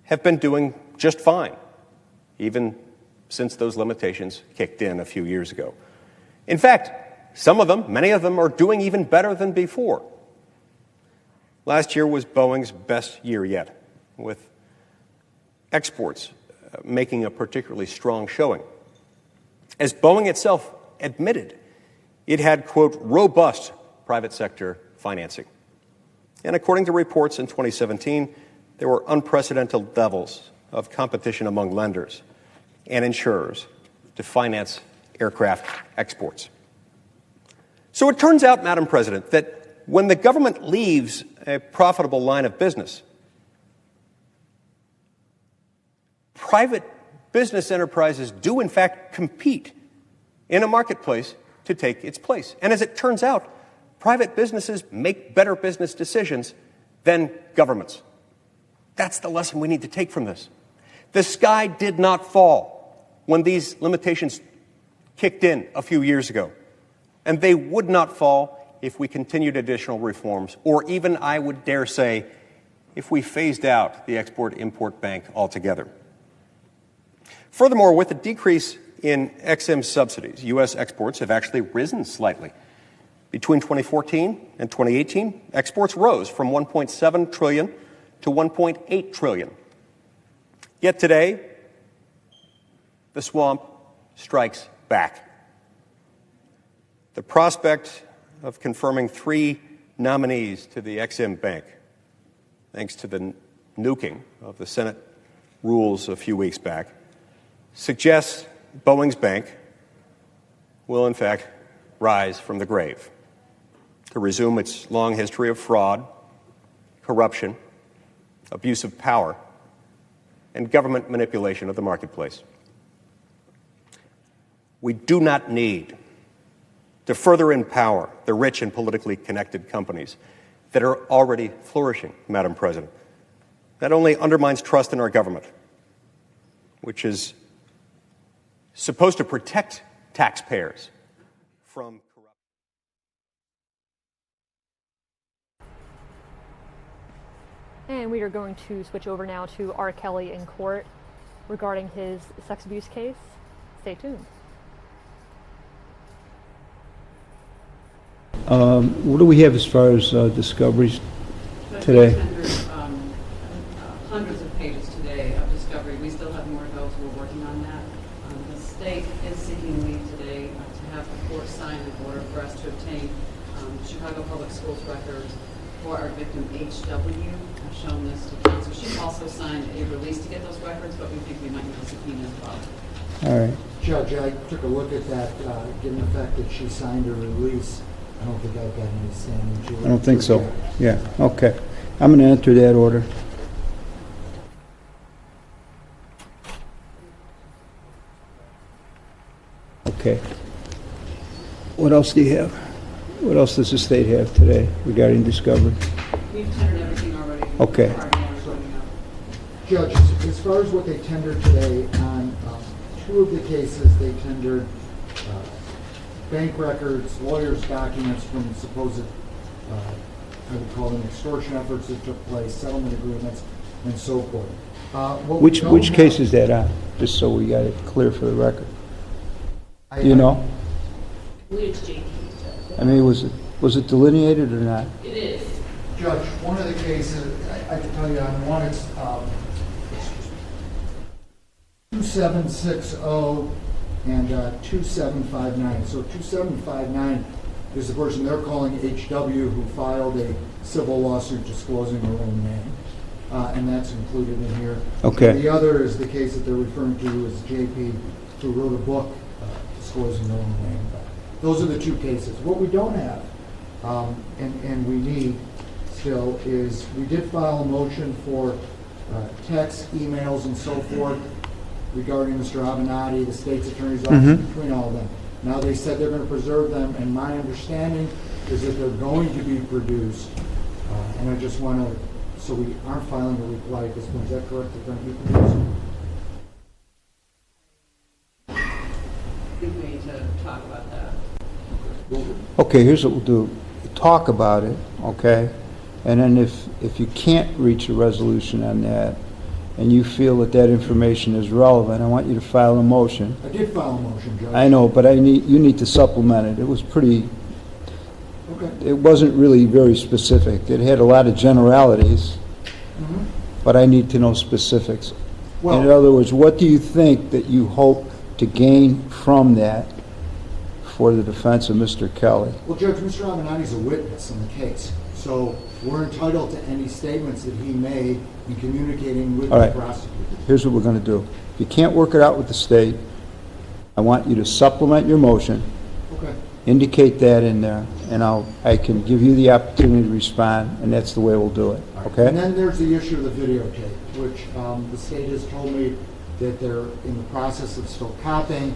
have been doing just fine, even since those limitations kicked in a few years ago. In fact, some of them, many of them, are doing even better than before. Last year was Boeing's best year yet, with exports making a particularly strong showing. As Boeing itself admitted, it had, quote, robust private sector financing. And according to reports in 2017, there were unprecedented levels of competition among lenders and insurers to finance aircraft exports. So it turns out, Madam President, that when the government leaves a profitable line of business, private business enterprises do, in fact, compete in a marketplace to take its place. And as it turns out, private businesses make better business decisions than governments. That's the lesson we need to take from this. The sky did not fall when these limitations kicked in a few years ago. And they would not fall if we continued additional reforms, or even, I would dare say, if we phased out the Export-Import Bank altogether. Furthermore, with the decrease in XM subsidies, U.S. exports have actually risen slightly. Between 2014 and 2018, exports rose from $1.7 trillion to $1.8 trillion. Yet today, the swamp strikes back. The prospect of confirming 3 nominees to the XM Bank, thanks to the nuking of the Senate rules a few weeks back, suggests Boeing's bank will, in fact, rise from the grave to resume its long history of fraud, corruption, abuse of power, and government manipulation of the marketplace. We do not need to further empower the rich and politically connected companies that are already flourishing, Madam President. That only undermines trust in our government, which is supposed to protect taxpayers from corruption. And we are going to switch over now to R. Kelly in court regarding his sex abuse case. Stay tuned. What do we have as far as discoveries today? Hundreds of pages today of discovery. We still have more to go, so we're working on that. The state is seeking leave today to have the court sign an order for us to obtain Chicago Public Schools records for our victim HW. I've shown this to counsel. She also signed a release to get those records, but we think we might need a subpoena as well. All right. Judge, I took a look at that, given the fact that she signed a release. I don't think I've got any standing to it. I don't think so. Yeah, okay. I'm going to enter that order. Okay. What else do you have? What else does the state have today regarding discovery? We've tendered everything already. Okay. Judge, as far as what they tendered today on 2 of the cases, they tendered bank records, lawyers' documents from supposed, I would call them extortion efforts that took place, settlement agreements, and so forth. Which case is that on? Just so we got it clear for the record. Do you know? It's JP. I mean, was it delineated or not? It is. Judge, one of the cases, I can tell you on one, it's 2760 and 2759. So 2759 is the person they're calling HW who filed a civil lawsuit disclosing her own name, and that's included in here. Okay. And the other is the case that they're referring to as JP, who wrote a book disclosing her own name. Those are the 2 cases. What we don't have, and we need still, is we did file a motion for texts, emails, and so forth regarding Mr. Avenatti, the state's attorney's office, between all of them. Now they said they're going to preserve them, and my understanding is that they're going to be produced. And I just want to, so we aren't filing a reply at this point. Is that correct? They're going to be produced? I think we need to talk about that. Okay, here's what we'll do. Talk about it, okay? And then if you can't reach a resolution on that, and you feel that that information is relevant, I want you to file a motion. I did file a motion, Judge. I know, but you need to supplement it. It was pretty, Okay. it wasn't really very specific. It had a lot of generalities, but I need to know specifics. Well- In other words, what do you think that you hope to gain from that for the defense of Mr. Kelly? Well, Judge, Mr. Avenatti's a witness in the case, so we're entitled to any statements that he made in communicating with All the right, prosecutor. here's what we're going to do. If you can't work it out with the state, I want you to supplement your motion, Okay. indicate that in there, and I can give you the opportunity to respond, and that's the way we'll do it, okay? And then there's the issue of the videotape, which the state has told me that they're in the process of still copying.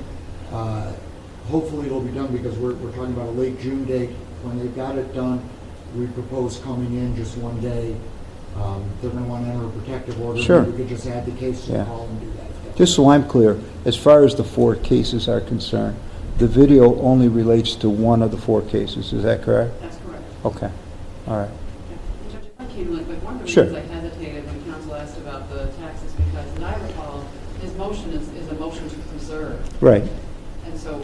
Hopefully it'll be done because we're talking about a late June date. When they've got it done, we propose coming in just one day. They're going to want to enter a protective order. Sure. We could just add the case to Yeah. the call and do that. Just so I'm clear, as far as the 4 cases are concerned, the video only relates to one of the 4 cases, is that correct? That's correct. Okay, all right. Judge, if I came really quick, one of the Sure. reasons I hesitated when counsel asked about the taxes, because as I recall, his motion is a motion to preserve. Right. And so,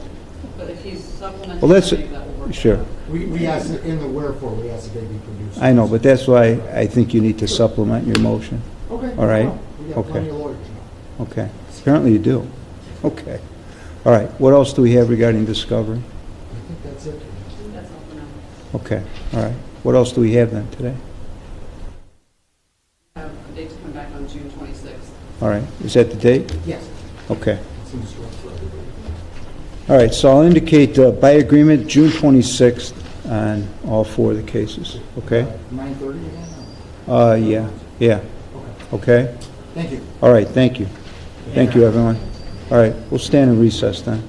but if he's supplementing, Well, that's, that will work. sure. We asked, in the wherefore, we asked that they be produced. I know, but that's why I think you need to supplement your motion. Okay. All right? Well, we got plenty Okay. of lawyers now. Okay. Apparently you do. Okay. All right. What else do we have regarding discovery? I think that's it. That's all for now. Okay. All right. What else do we have then today? I have a date to come back on June 26th. All right. Is that the date? Yes. Okay. Seems to work for everybody. All right. So I'll indicate by agreement June 26th on all 4 of the cases. Okay? 9:30 again? Yeah. Yeah. Okay? Thank you. All right. Thank you. Thank you, everyone. All right. We'll stand in recess then.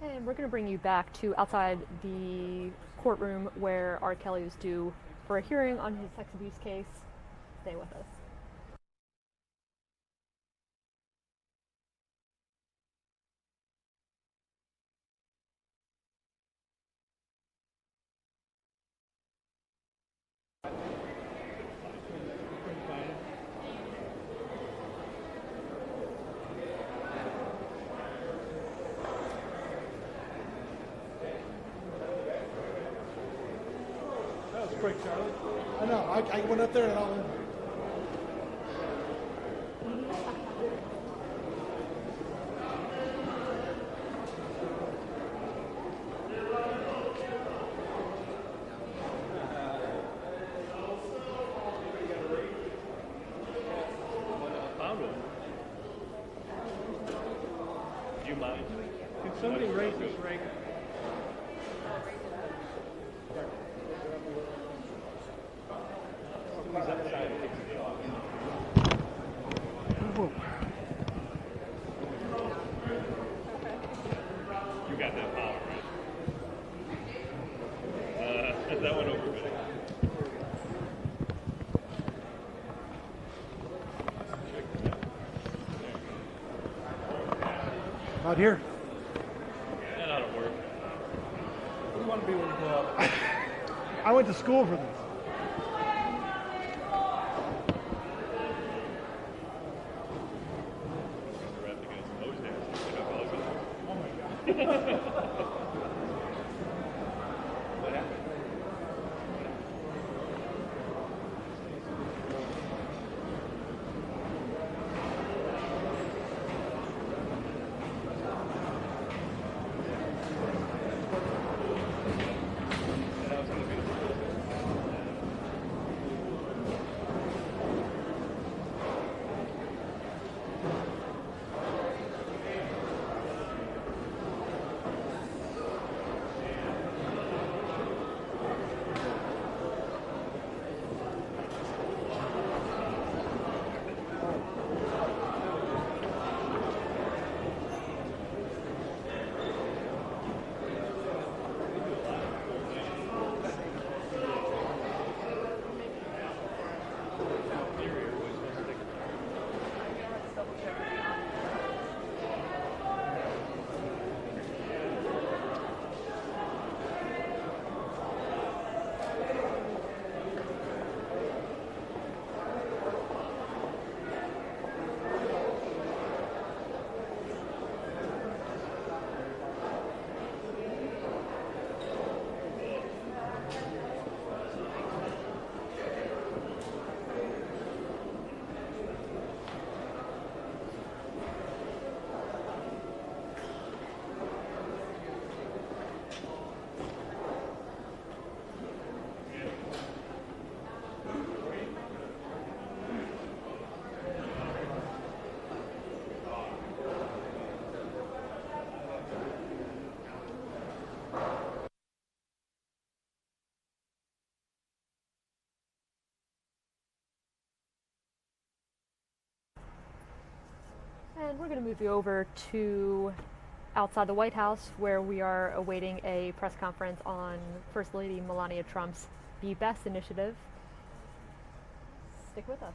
And we're going to bring you back to outside the courtroom where R. Kelly is due for a hearing on his sex abuse case. Stay with us. That was quick, Charlie. I know. I went up there and all in. Found it. you mind? Could somebody raise this rate? Please outside. You got that power, right? That went over good. Out here. That ought to work. What do you want to be when you grow up? I went to school for this. And we're going to move you over to outside the White House, where we are awaiting a press conference on First Lady Melania Trump's Be Best initiative. Stick with us.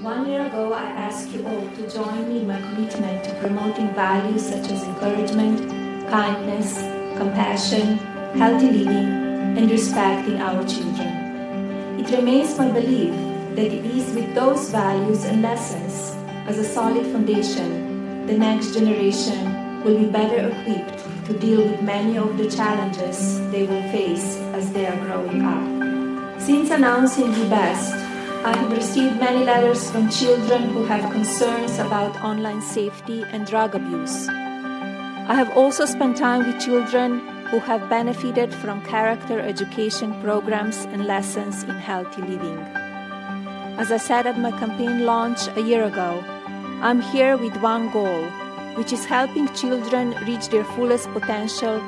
1 year ago, I asked you all to join me in my commitment to promoting values such as encouragement, kindness, compassion, healthy living, and respect in our children. It remains my belief that it is with those values and lessons as a solid foundation, the next generation will be better equipped to deal with many of the challenges they will face as they are growing up. Since announcing Be Best, I have received many letters from children who have concerns about online safety and drug abuse. I have also spent time with children who have benefited from character education programs and lessons in healthy living. As I said at my campaign launch a year ago, I'm here with one goal, which is helping children reach their fullest potential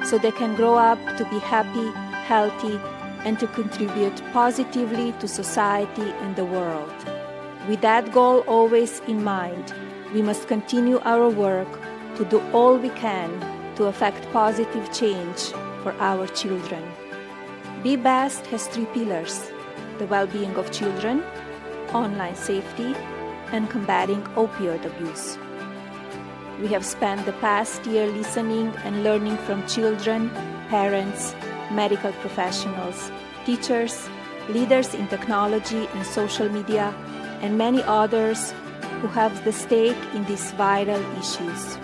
so they can grow up to be happy, healthy, and to contribute positively to society and the world. With that goal always in mind, we must continue our work to do all we can to affect positive change for our children. Be Best has 3 pillars: the well-being of children, online safety, and combating opioid abuse. We have spent the past year listening and learning from children, parents, medical professionals, teachers, leaders in technology and social media, and many others who have the stake in these vital issues.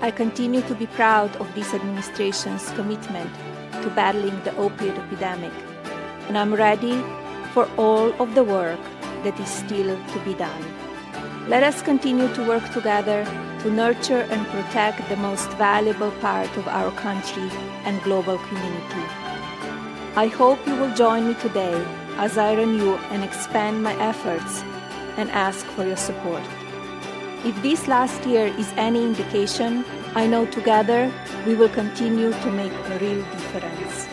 I continue to be proud of this administration's commitment to battling the opioid epidemic, and I'm ready for all of the work that is still to be done. Let us continue to work together to nurture and protect the most valuable part of our country and global community. I hope you will join me today as I renew and expand my efforts and ask for your support. If this last year is any indication, I know together we will continue to make a real difference.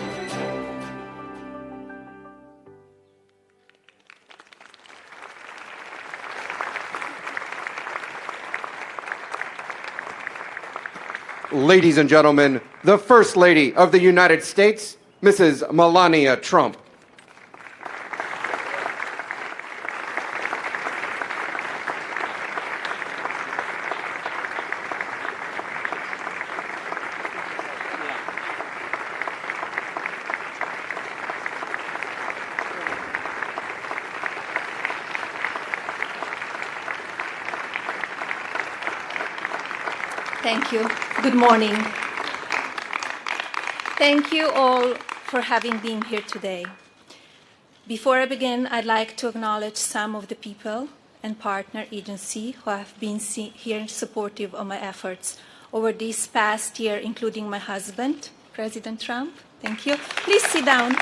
Ladies and gentlemen, the First Lady of the United States, Mrs. Melania Trump. Thank you. Good morning. Thank you all for having been here today. Before I begin, I'd like to acknowledge some of the people and partner agencies who have been here supportive of my efforts over this past year, including my husband, President Trump. Thank you. Please sit down.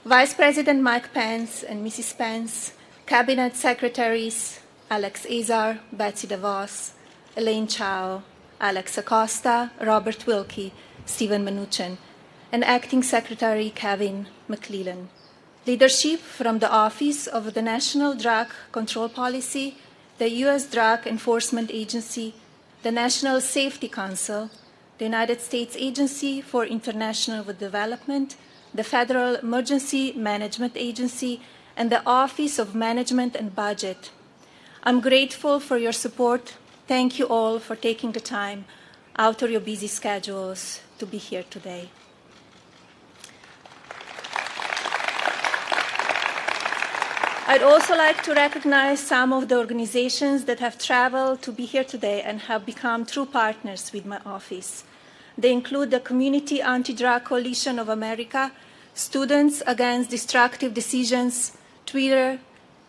Vice President Mike Pence and Mrs. Pence, Cabinet Secretaries Alex Azar, Betsy DeVos, Elaine Chao, Alex Acosta, Robert Wilkie, Stephen Mnuchin, and Acting Secretary Kevin McClellan. Leadership from the Office of the National Drug Control Policy, the U.S. Drug Enforcement Agency, the National Safety Council, the United States Agency for International Development, the Federal Emergency Management Agency, and the Office of Management and Budget. I'm grateful for your support. Thank you all for taking the time out of your busy schedules to be here today. I'd also like to recognize some of the organizations that have traveled to be here today and have become true partners with my office. They include the Community Anti-Drug Coalition of America, Students Against Destructive Decisions, Twitter,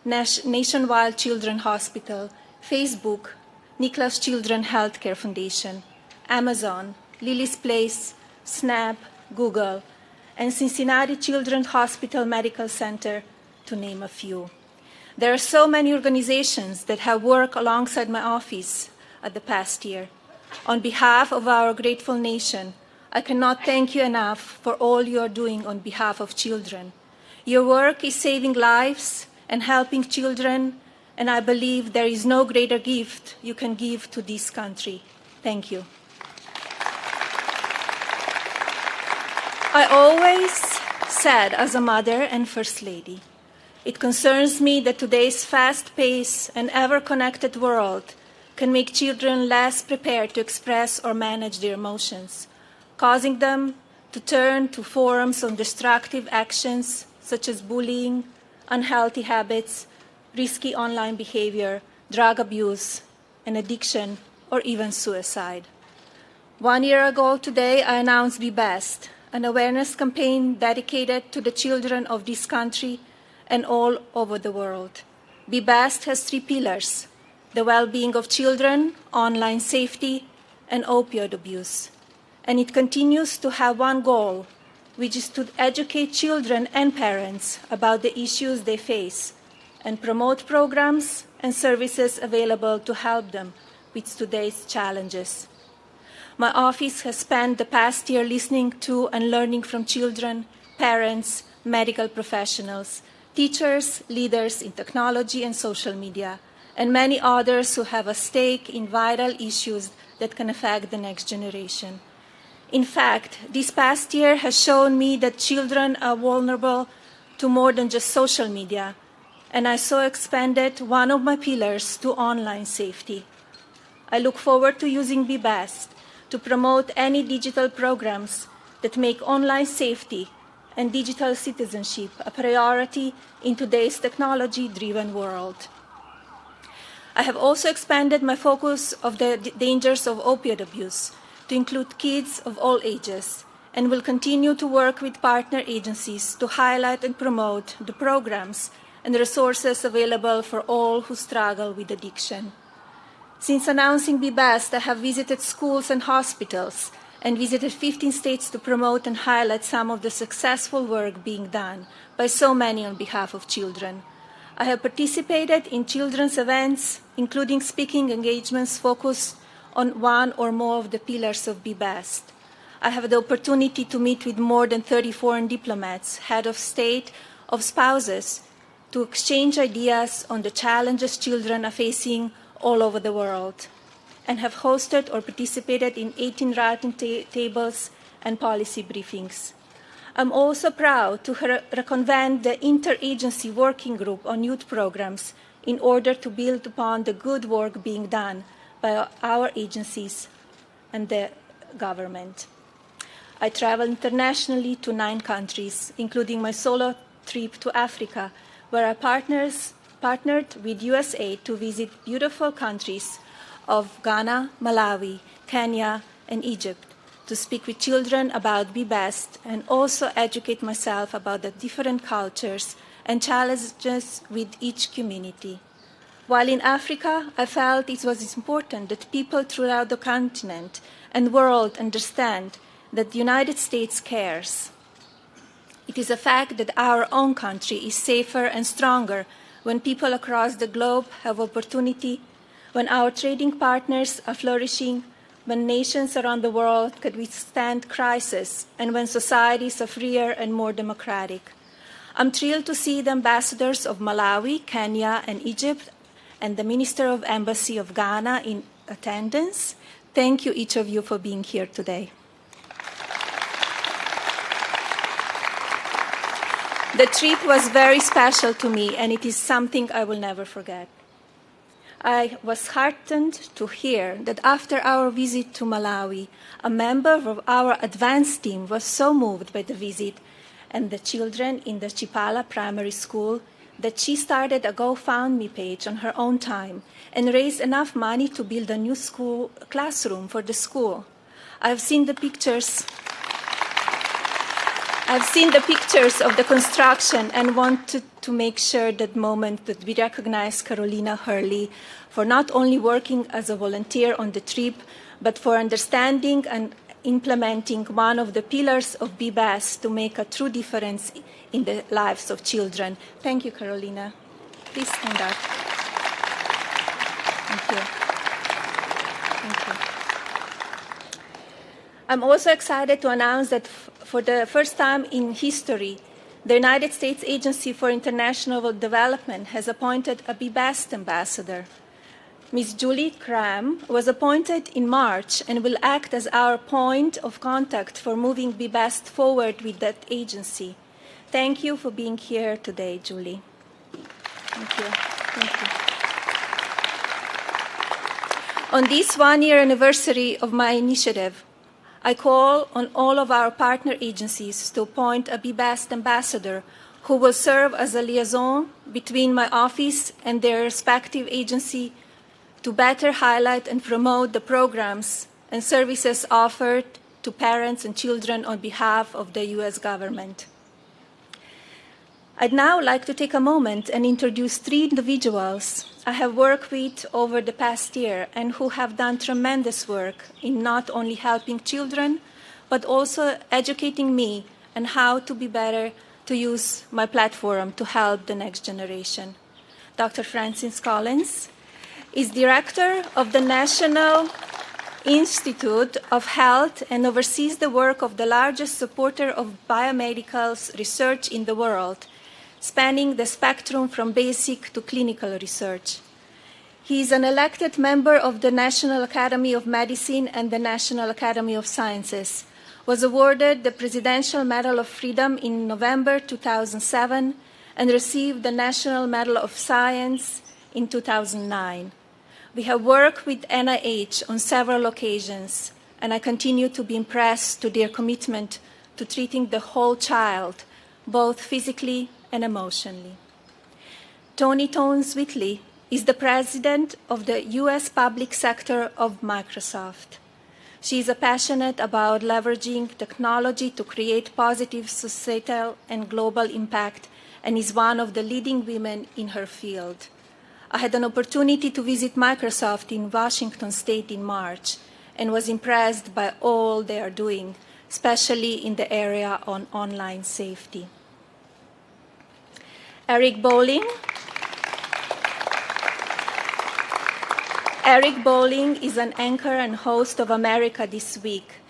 Nationwide Children's Hospital, Facebook, Nicholas Children Healthcare Foundation, Amazon, Lily's Place, Snap, Google, and Cincinnati Children's Hospital Medical Center, to name a few. There are so many organizations that have worked alongside my office at the past year. On behalf of our grateful nation, I cannot thank you enough for all you are doing on behalf of children. Your work is saving lives and helping children, and I believe there is no greater gift you can give to this country. Thank you. I always said as a mother and First Lady, It concerns me that today's fast-paced and ever-connected world can make children less prepared to express or manage their emotions, causing them to turn to forms of destructive actions such as bullying, unhealthy habits, risky online behavior, drug abuse, and addiction, or even suicide. 1 year ago today, I announced Be Best, an awareness campaign dedicated to the children of this country and all over the world. Be Best has 3 pillars: the well-being of children, online safety, and opioid abuse. And it continues to have one goal, which is to educate children and parents about the issues they face and promote programs and services available to help them with today's challenges. My office has spent the past year listening to and learning from children, parents, medical professionals, teachers, leaders in technology and social media, and many others who have a stake in vital issues that can affect the next generation. In fact, this past year has shown me that children are vulnerable to more than just social media, and I so expanded one of my pillars to online safety. I look forward to using Be Best to promote any digital programs that make online safety and digital citizenship a priority in today's technology-driven world. I have also expanded my focus of the dangers of opioid abuse to include kids of all ages, and will continue to work with partner agencies to highlight and promote the programs and resources available for all who struggle with addiction. Since announcing Be Best, I have visited schools and hospitals and visited 15 states to promote and highlight some of the successful work being done by so many on behalf of children. I have participated in children's events, including speaking engagements focused on one or more of the pillars of Be Best. I have the opportunity to meet with more than 30 foreign diplomats, head of state, of spouses, to exchange ideas on the challenges children are facing all over the world, and have hosted or participated in 18 writing tables and policy briefings. I'm also proud to reconvene the Interagency Working Group on Youth Programs in order to build upon the good work being done by our agencies and the government. I traveled internationally to 9 countries, including my solo trip to Africa, where I partnered with USAID to visit beautiful countries of Ghana, Malawi, Kenya, and Egypt, to speak with children about Be Best and also educate myself about the different cultures and challenges with each community. While in Africa, I felt it was important that people throughout the continent and world understand that the United States cares. It is a fact that our own country is safer and stronger when people across the globe have opportunity, when our trading partners are flourishing, when nations around the world can withstand crisis, and when societies are freer and more democratic. I'm thrilled to see the ambassadors of Malawi, Kenya, and Egypt, and the Minister of Embassy of Ghana in attendance. Thank you, each of you, for being here today. The trip was very special to me, and it is something I will never forget. I was heartened to hear that after our visit to Malawi, a member of our advanced team was so moved by the visit and the children in the Chipala Primary School that she started a GoFundMe page on her own time and raised enough money to build a new school classroom for the school. I've seen the pictures of the construction and wanted to make sure that moment that we recognize Carolina Hurley for not only working as a volunteer on the trip, but for understanding and implementing one of the pillars of Be Best to make a true difference in the lives of children. Thank you, Carolina. Please stand up. Thank you. Thank you. I'm also excited to announce that for the first time in history, the United States Agency for International Development has appointed a Be Best ambassador. Ms. Julie Cram was appointed in March and will act as our point of contact for moving Be Best forward with that agency. Thank you for being here today, Julie. Thank you. Thank you. On this one-year anniversary of my initiative, I call on all of our partner agencies to appoint a Be Best ambassador who will serve as a liaison between my office and their respective agency to better highlight and promote the programs and services offered to parents and children on behalf of the U.S. government. I'd now like to take a moment and introduce 3 individuals I have worked with over the past year and who have done tremendous work in not only helping children, but also educating me on how to be better to use my platform to help the next generation. Dr. Francis Collins is director of the National Institute of Health and oversees the work of the largest supporter of biomedical research in the world, spanning the spectrum from basic to clinical research. He is an elected member of the National Academy of Medicine and the National Academy of Sciences, was awarded the Presidential Medal of Freedom in November 2007, and received the National Medal of Science in 2009. We have worked with NIH on several occasions, and I continue to be impressed to their commitment to treating the whole child, both physically and emotionally. Toni Tones-Whitley is the president of the U.S. public sector of Microsoft. She is passionate about leveraging technology to create positive societal and global impact, and is one of the leading women in her field. I had an opportunity to visit Microsoft in Washington State in March and was impressed by all they are doing, especially in the area on online safety. Eric Bolling. Eric Bolling is an anchor and host of America This Week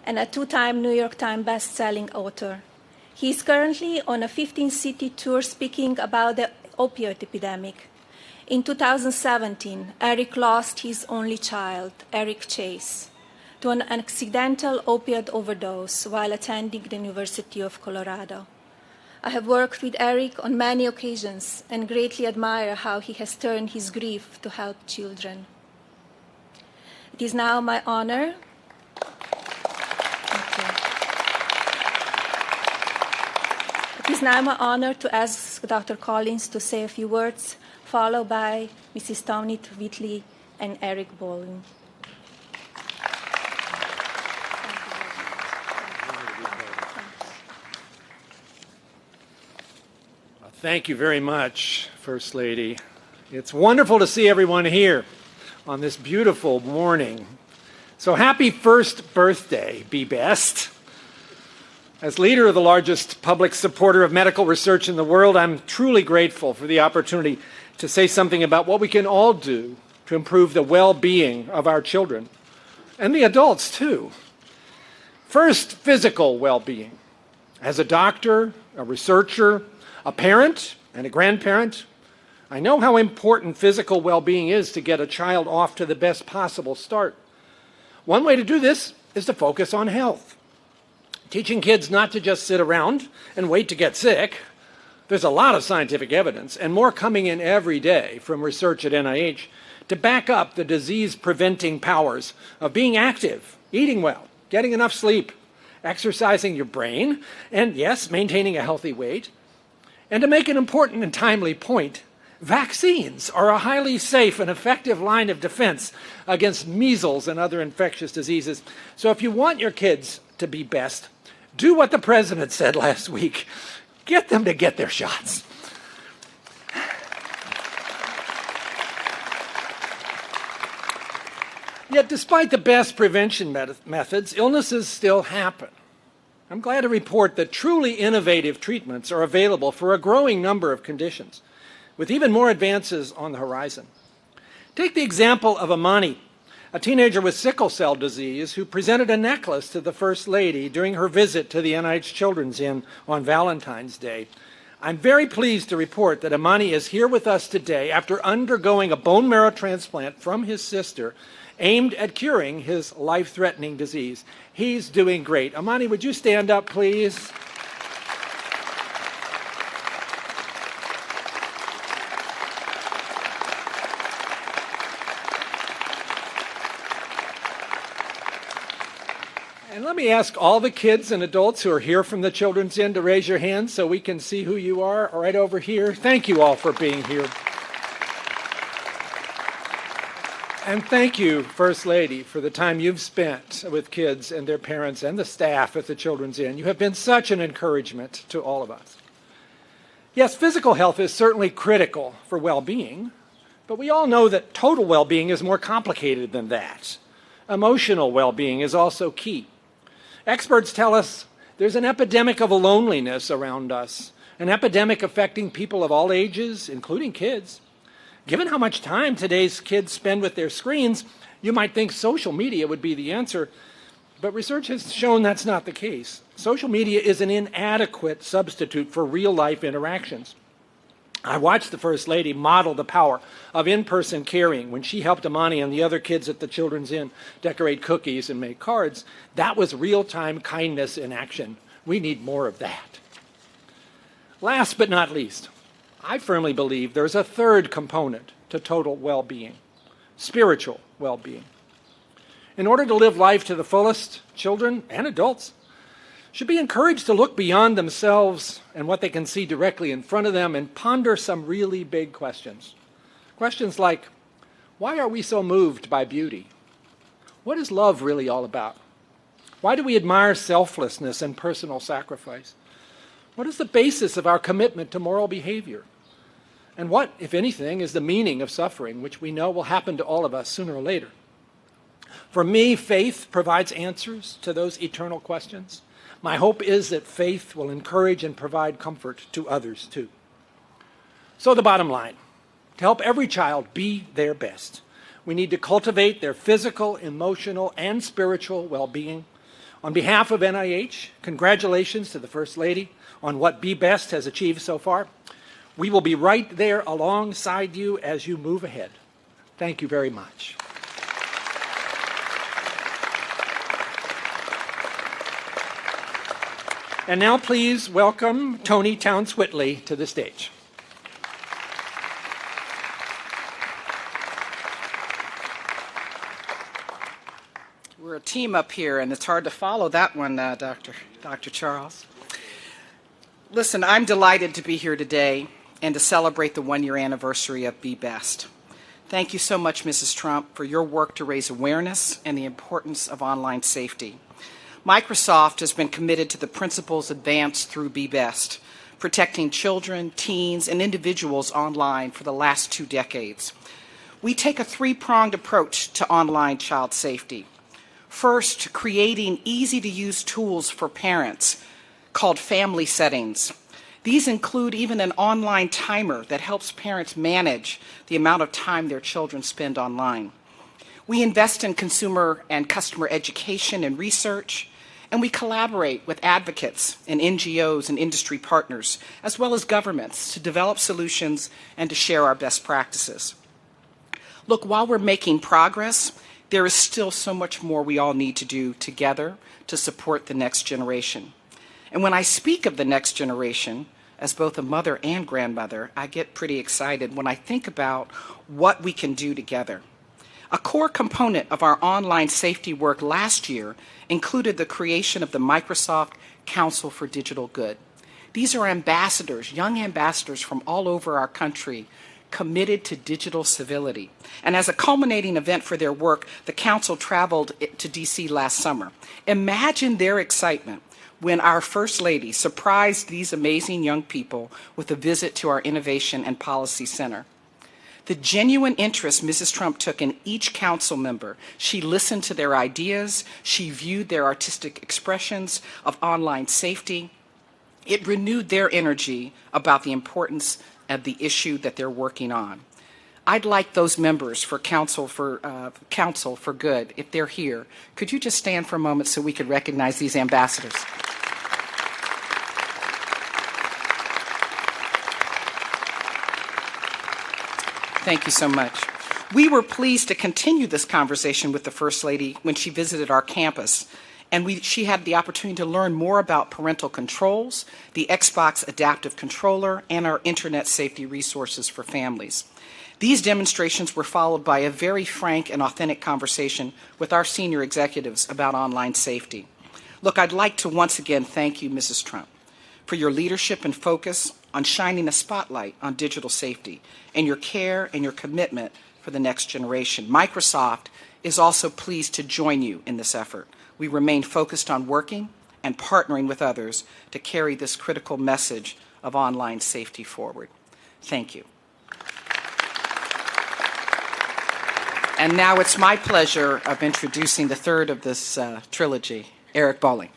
and a 2-time New York Times best-selling author. He is currently on a 15-city tour speaking about the opioid epidemic. In 2017, Eric lost his only child, Eric Chase, to an accidental opioid overdose while attending the University of Colorado. I have worked with Eric on many occasions and greatly admire how he has turned his grief to help children. It is now my honor to ask Dr. Collins to say a few words, followed by Mrs. Toni Whitley and Eric Bolling. Thank you very much, First Lady. It's wonderful to see everyone here on this beautiful morning. So happy first birthday, Be Best. As leader of the largest public supporter of medical research in the world, I'm truly grateful for the opportunity to say something about what we can all do to improve the well-being of our children, and the adults too. First, physical well-being. As a doctor, a researcher, a parent, and a grandparent, I know how important physical well-being is to get a child off to the best possible start. One way to do this is to focus on health. Teaching kids not to just sit around and wait to get sick. There's a lot of scientific evidence, and more coming in every day from research at NIH, to back up the disease-preventing powers of being active, eating well, getting enough sleep, exercising your brain, and yes, maintaining a healthy weight. And to make an important and timely point, vaccines are a highly safe and effective line of defense against measles and other infectious diseases. So if you want your kids to be best, do what the president said last week. Get them to get their shots. Yet despite the best prevention methods, illnesses still happen. I'm glad to report that truly innovative treatments are available for a growing number of conditions, with even more advances on the horizon. Take the example of Amani, a teenager with sickle cell disease who presented a necklace to the First Lady during her visit to the NIH Children's Inn on Valentine's Day. I'm very pleased to report that Amani is here with us today after undergoing a bone marrow transplant from his sister aimed at curing his life-threatening disease. He's doing great. Amani, would you stand up, please? And let me ask all the kids and adults who are here from the Children's Inn to raise your hands so we can see who you are right over here. Thank you all for being here. And thank you, First Lady, for the time you've spent with kids and their parents and the staff at the Children's Inn. You have been such an encouragement to all of us. Yes, physical health is certainly critical for well-being, but we all know that total well-being is more complicated than that. Emotional well-being is also key. Experts tell us there's an epidemic of loneliness around us, an epidemic affecting people of all ages, including kids. Given how much time today's kids spend with their screens, you might think social media would be the answer, but research has shown that's not the case. Social media is an inadequate substitute for real-life interactions. I watched the First Lady model the power of in-person caring when she helped Amani and the other kids at the Children's Inn decorate cookies and make cards. That was real-time kindness in action. We need more of that. Last but not least, I firmly believe there's a third component to total well-being, spiritual well-being. In order to live life to the fullest, children and adults should be encouraged to look beyond themselves and what they can see directly in front of them and ponder some really big questions. Questions like, why are we so moved by beauty? What is love really all about? Why do we admire selflessness and personal sacrifice? What is the basis of our commitment to moral behavior? And what, if anything, is the meaning of suffering, which we know will happen to all of us sooner or later? For me, faith provides answers to those eternal questions. My hope is that faith will encourage and provide comfort to others too. So the bottom line, to help every child be their best, we need to cultivate their physical, emotional, and spiritual well-being. On behalf of NIH, congratulations to the First Lady on what Be Best has achieved so far. We will be right there alongside you as you move ahead. Thank you very much. And now please welcome Tony Towns-Whitley to the stage. We're a team up here, and it's hard to follow that one, Dr. Charles. Listen, I'm delighted to be here today and to celebrate the one-year anniversary of Be Best. Thank you so much, Mrs. Trump, for your work to raise awareness and the importance of online safety. Microsoft has been committed to the principles advanced through Be Best, protecting children, teens, and individuals online for the last 2 decades. We take a 3-pronged approach to online child safety. First, creating easy-to-use tools for parents called family settings. These include even an online timer that helps parents manage the amount of time their children spend online. We invest in consumer and customer education and research, and we collaborate with advocates and NGOs and industry partners, as well as governments, to develop solutions and to share our best practices. Look, while we're making progress, there is still so much more we all need to do together to support the next generation. And when I speak of the next generation, as both a mother and grandmother, I get pretty excited when I think about what we can do together. A core component of our online safety work last year included the creation of the Microsoft Council for Digital Good. These are ambassadors, young ambassadors from all over our country, committed to digital civility. And as a culminating event for their work, the council traveled to DC last summer. Imagine their excitement when our First Lady surprised these amazing young people with a visit to our Innovation and Policy Center. The genuine interest Mrs. Trump took in each council member, she listened to their ideas, she viewed their artistic expressions of online safety. It renewed their energy about the importance of the issue that they're working on. I'd like those members for Council for Good, if they're here, could you just stand for a moment so we could recognize these ambassadors? Thank you so much. We were pleased to continue this conversation with the First Lady when she visited our campus, and she had the opportunity to learn more about parental controls, the Xbox Adaptive Controller, and our internet safety resources for families. These demonstrations were followed by a very frank and authentic conversation with our senior executives about online safety. Look, I'd like to once again thank you, Mrs. Trump, for your leadership and focus on shining a spotlight on digital safety and your care and your commitment for the next generation. Microsoft is also pleased to join you in this effort. We remain focused on working and partnering with others to carry this critical message of online safety forward. Thank you. And now it's my pleasure of introducing the third of this trilogy, Eric Bolling.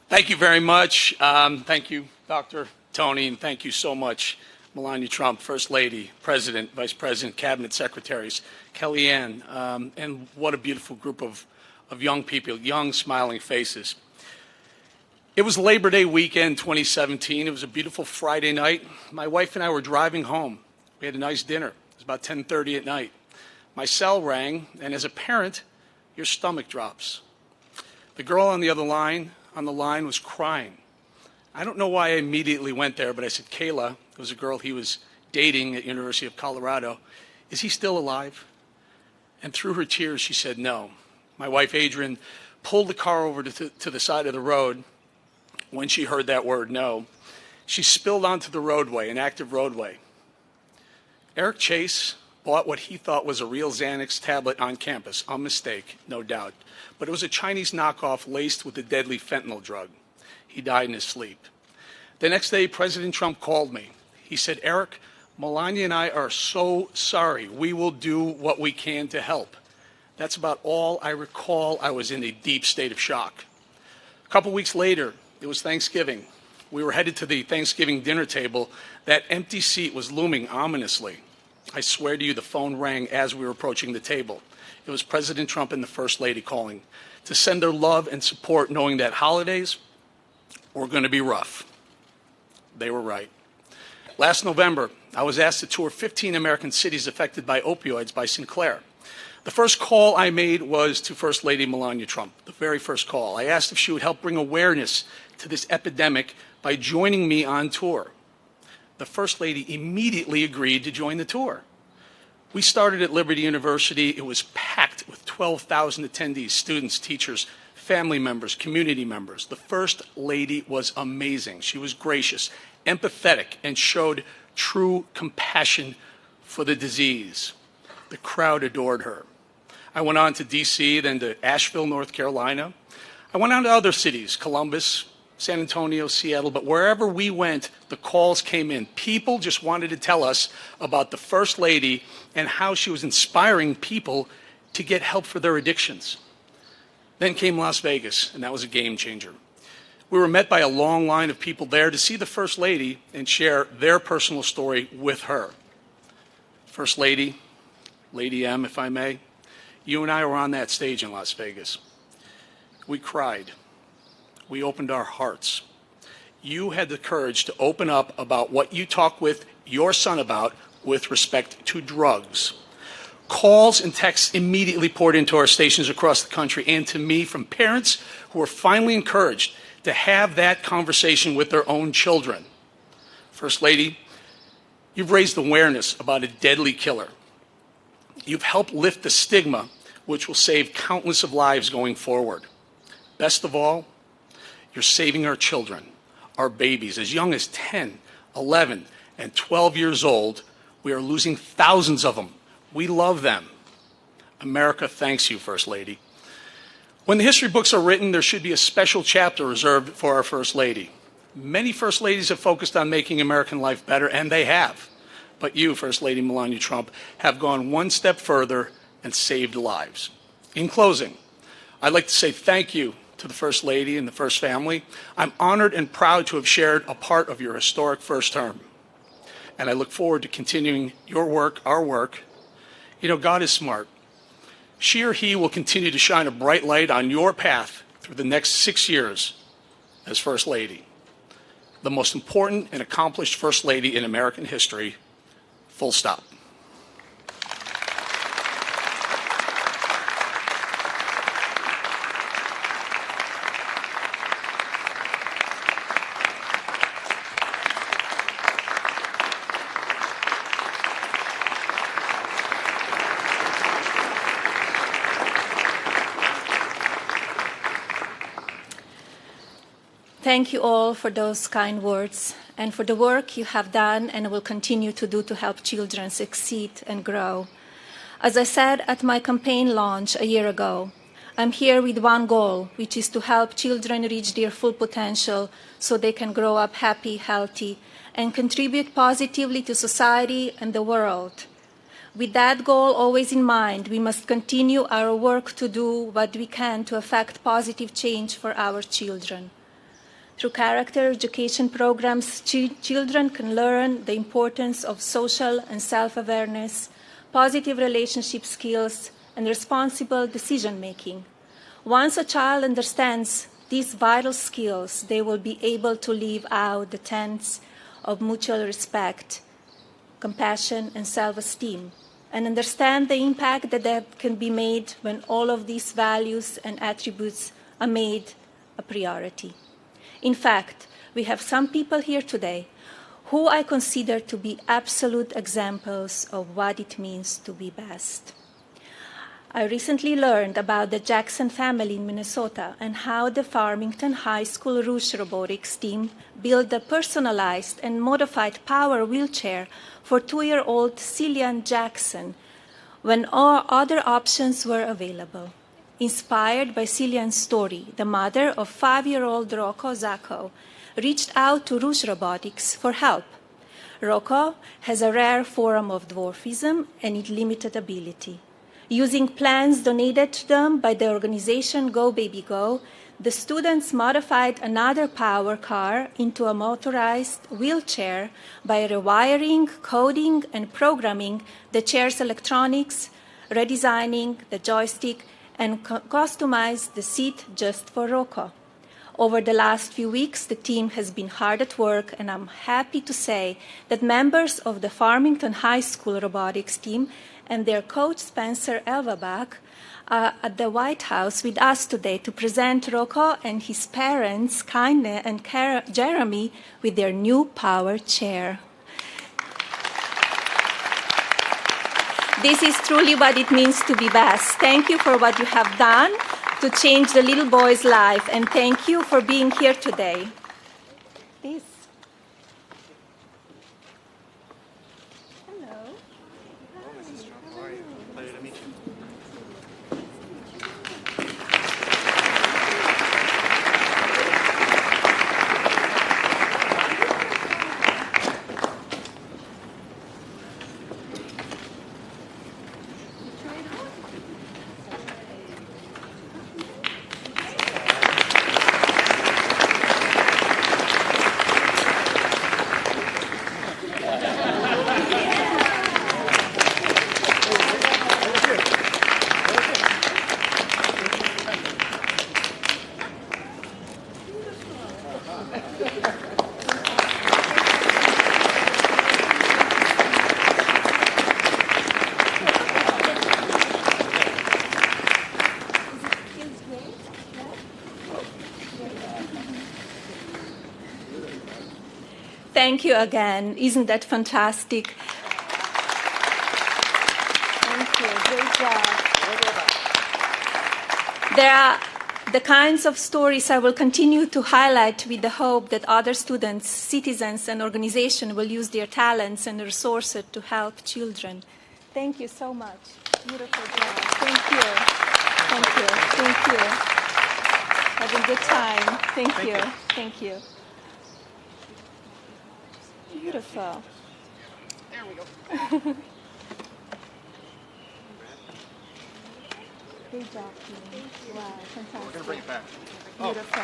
Thank you very much. Thank you, Dr. Tony, and thank you so much, Melania Trump, First Lady, President, Vice President, Cabinet Secretaries, Kellyanne, and what a beautiful group of young people, young, smiling faces. It was Labor Day weekend 2017. It was a beautiful Friday night. My wife and I were driving home. We had a nice dinner. It was about 10:30 at night. My cell rang, and as a parent, your stomach drops. The girl on the line was crying. I don't know why I immediately went there, but I said, Kayla, it was a girl he was dating at University of Colorado, is he still alive? And through her tears, she said no. My wife, Adrian, pulled the car over to the side of the road. When she heard that word, no, she spilled onto the roadway, an active roadway. Eric Chase bought what he thought was a real Xanax tablet on campus, a mistake, no doubt. But it was a Chinese knockoff laced with a deadly fentanyl drug. He died in his sleep. The next day, President Trump called me. He said, Eric, Melania and I are so sorry. We will do what we can to help. That's about all I recall. I was in a deep state of shock. A couple weeks later, it was Thanksgiving. We were headed to the Thanksgiving dinner table. That empty seat was looming ominously. I swear to you, the phone rang as we were approaching the table. It was President Trump and the First Lady calling to send their love and support, knowing that holidays were going to be rough. They were right. Last November, I was asked to tour 15 American cities affected by opioids by Sinclair. The first call I made was to First Lady Melania Trump, the very first call. I asked if she would help bring awareness to this epidemic by joining me on tour. The First Lady immediately agreed to join the tour. We started at Liberty University. It was packed with 12,000 attendees, students, teachers, family members, community members. The First Lady was amazing. She was gracious, empathetic, and showed true compassion for the disease. The crowd adored her. I went on to D.C., then to Asheville, North Carolina. I went on to other cities, Columbus, San Antonio, Seattle, but wherever we went, the calls came in. People just wanted to tell us about the First Lady and how she was inspiring people to get help for their addictions. Then came Las Vegas, and that was a game changer. We were met by a long line of people there to see the First Lady and share their personal story with her. First Lady, Lady M, if I may, you and I were on that stage in Las Vegas. We cried. We opened our hearts. You had the courage to open up about what you talked with your son about with respect to drugs. Calls and texts immediately poured into our stations across the country and to me from parents who were finally encouraged to have that conversation with their own children. First Lady, you've raised awareness about a deadly killer. You've helped lift the stigma, which will save countless of lives going forward. Best of all, you're saving our children, our babies, as young as 10, 11, and 12 years old. We are losing thousands of them. We love them. America thanks you, First Lady. When the history books are written, there should be a special chapter reserved for our First Lady. Many First Ladies have focused on making American life better, and they have. But you, First Lady Melania Trump, have gone one step further and saved lives. In closing, I'd like to say thank you to the First Lady and the First Family. I'm honored and proud to have shared a part of your historic first term. And I look forward to continuing your work, our work. You know, God is smart. She or he will continue to shine a bright light on your path through the next 6 years as First Lady. The most important and accomplished First Lady in American history, full stop. Thank you all for those kind words and for the work you have done and will continue to do to help children succeed and grow. As I said at my campaign launch a year ago, I'm here with one goal, which is to help children reach their full potential so they can grow up happy, healthy, and contribute positively to society and the world. With that goal always in mind, we must continue our work to do what we can to affect positive change for our children. Through character education programs, children can learn the importance of social and self-awareness, positive relationship skills, and responsible decision-making. Once a child understands these vital skills, they will be able to live out the tenets of mutual respect, compassion, and self-esteem, and understand the impact that can be made when all of these values and attributes are made a priority. In fact, we have some people here today who I consider to be absolute examples of what it means to be best. I recently learned about the Jackson family in Minnesota and how the Farmington High School Rouge Robotics team built a personalized and modified power wheelchair for 2-year-old Cillian Jackson when all other options were available. Inspired by Cillian's story, the mother of 5-year-old Rocco Zacco reached out to Rouge Robotics for help. Rocco has a rare form of dwarfism and limited ability. Using plans donated to them by the organization Go Baby Go, the students modified another power car into a motorized wheelchair by rewiring, coding, and programming the chair's electronics, redesigning the joystick, and customized the seat just for Rocco. Over the last few weeks, the team has been hard at work, and I'm happy to say that members of the Farmington High School robotics team and their coach Spencer Elvabach are at the White House with us today to present Rocco and his parents, Kaine and Jeremy, with their new power chair. This is truly what it means to be best. Thank you for what you have done to change the little boy's life, and thank you for being here today. Please. Hello. Mrs. Trump, how are you? Pleasure to meet you. Thank you again. Isn't that fantastic? Thank you. Great job. There are the kinds of stories I will continue to highlight with the hope that other students, citizens, and organizations will use their talents and resources to help children. Thank you so much. Beautiful job. Thank you. Thank you. Thank you. Have a good time. Thank you. Thank you. Beautiful. There we go. Good job, team. Wow, fantastic. We're going to bring it back. Beautiful.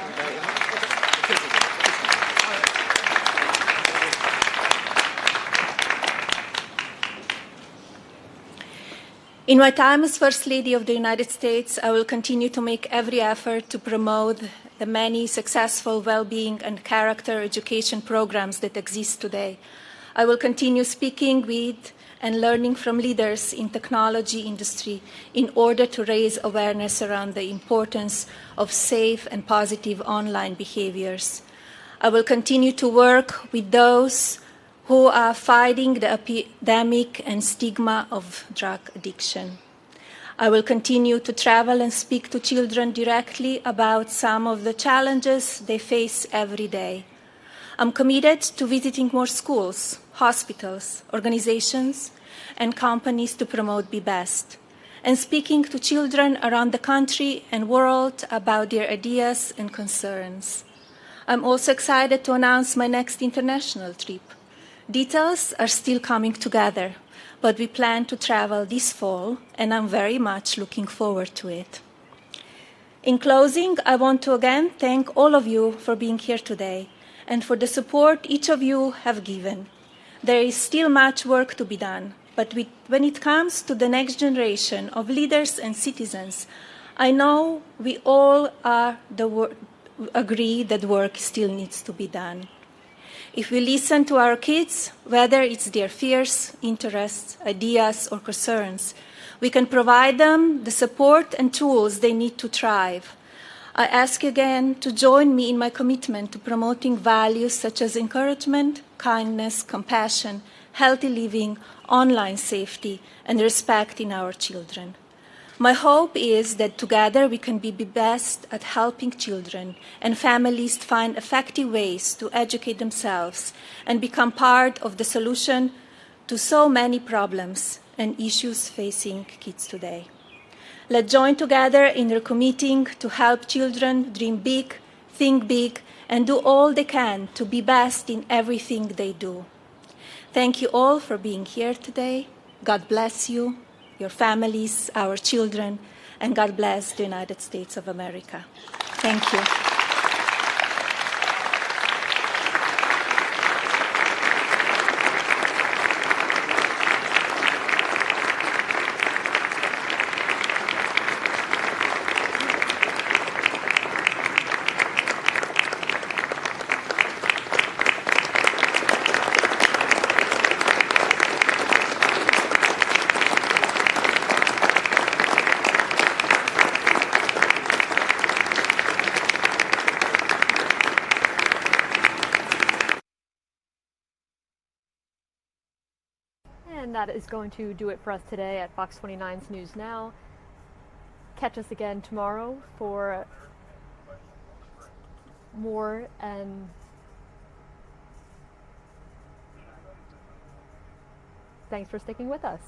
In my time as First Lady of the United States, I will continue to make every effort to promote the many successful well-being and character education programs that exist today. I will continue speaking with and learning from leaders in technology industry in order to raise awareness around the importance of safe and positive online behaviors. I will continue to work with those who are fighting the epidemic and stigma of drug addiction. I will continue to travel and speak to children directly about some of the challenges they face every day. I'm committed to visiting more schools, hospitals, organizations, and companies to promote Be Best, and speaking to children around the country and world about their ideas and concerns. I'm also excited to announce my next international trip. Details are still coming together, but we plan to travel this fall, and I'm very much looking forward to it. In closing, I want to again thank all of you for being here today and for the support each of you have given. There is still much work to be done, but when it comes to the next generation of leaders and citizens, I know we all agree that work still needs to be done. If we listen to our kids, whether it's their fears, interests, ideas, or concerns, we can provide them the support and tools they need to thrive. I ask you again to join me in my commitment to promoting values such as encouragement, kindness, compassion, healthy living, online safety, and respect in our children. My hope is that together we can be best at helping children and families find effective ways to educate themselves and become part of the solution to so many problems and issues facing kids today. Let's join together in recommitting to help children dream big, think big, and do all they can to be best in everything they do. Thank you all for being here today. God bless you, your families, our children, and God bless the United States of America. Thank you. And that is going to do it for us today at Fox 29's News Now. Catch us again tomorrow for more, and thanks for sticking with us.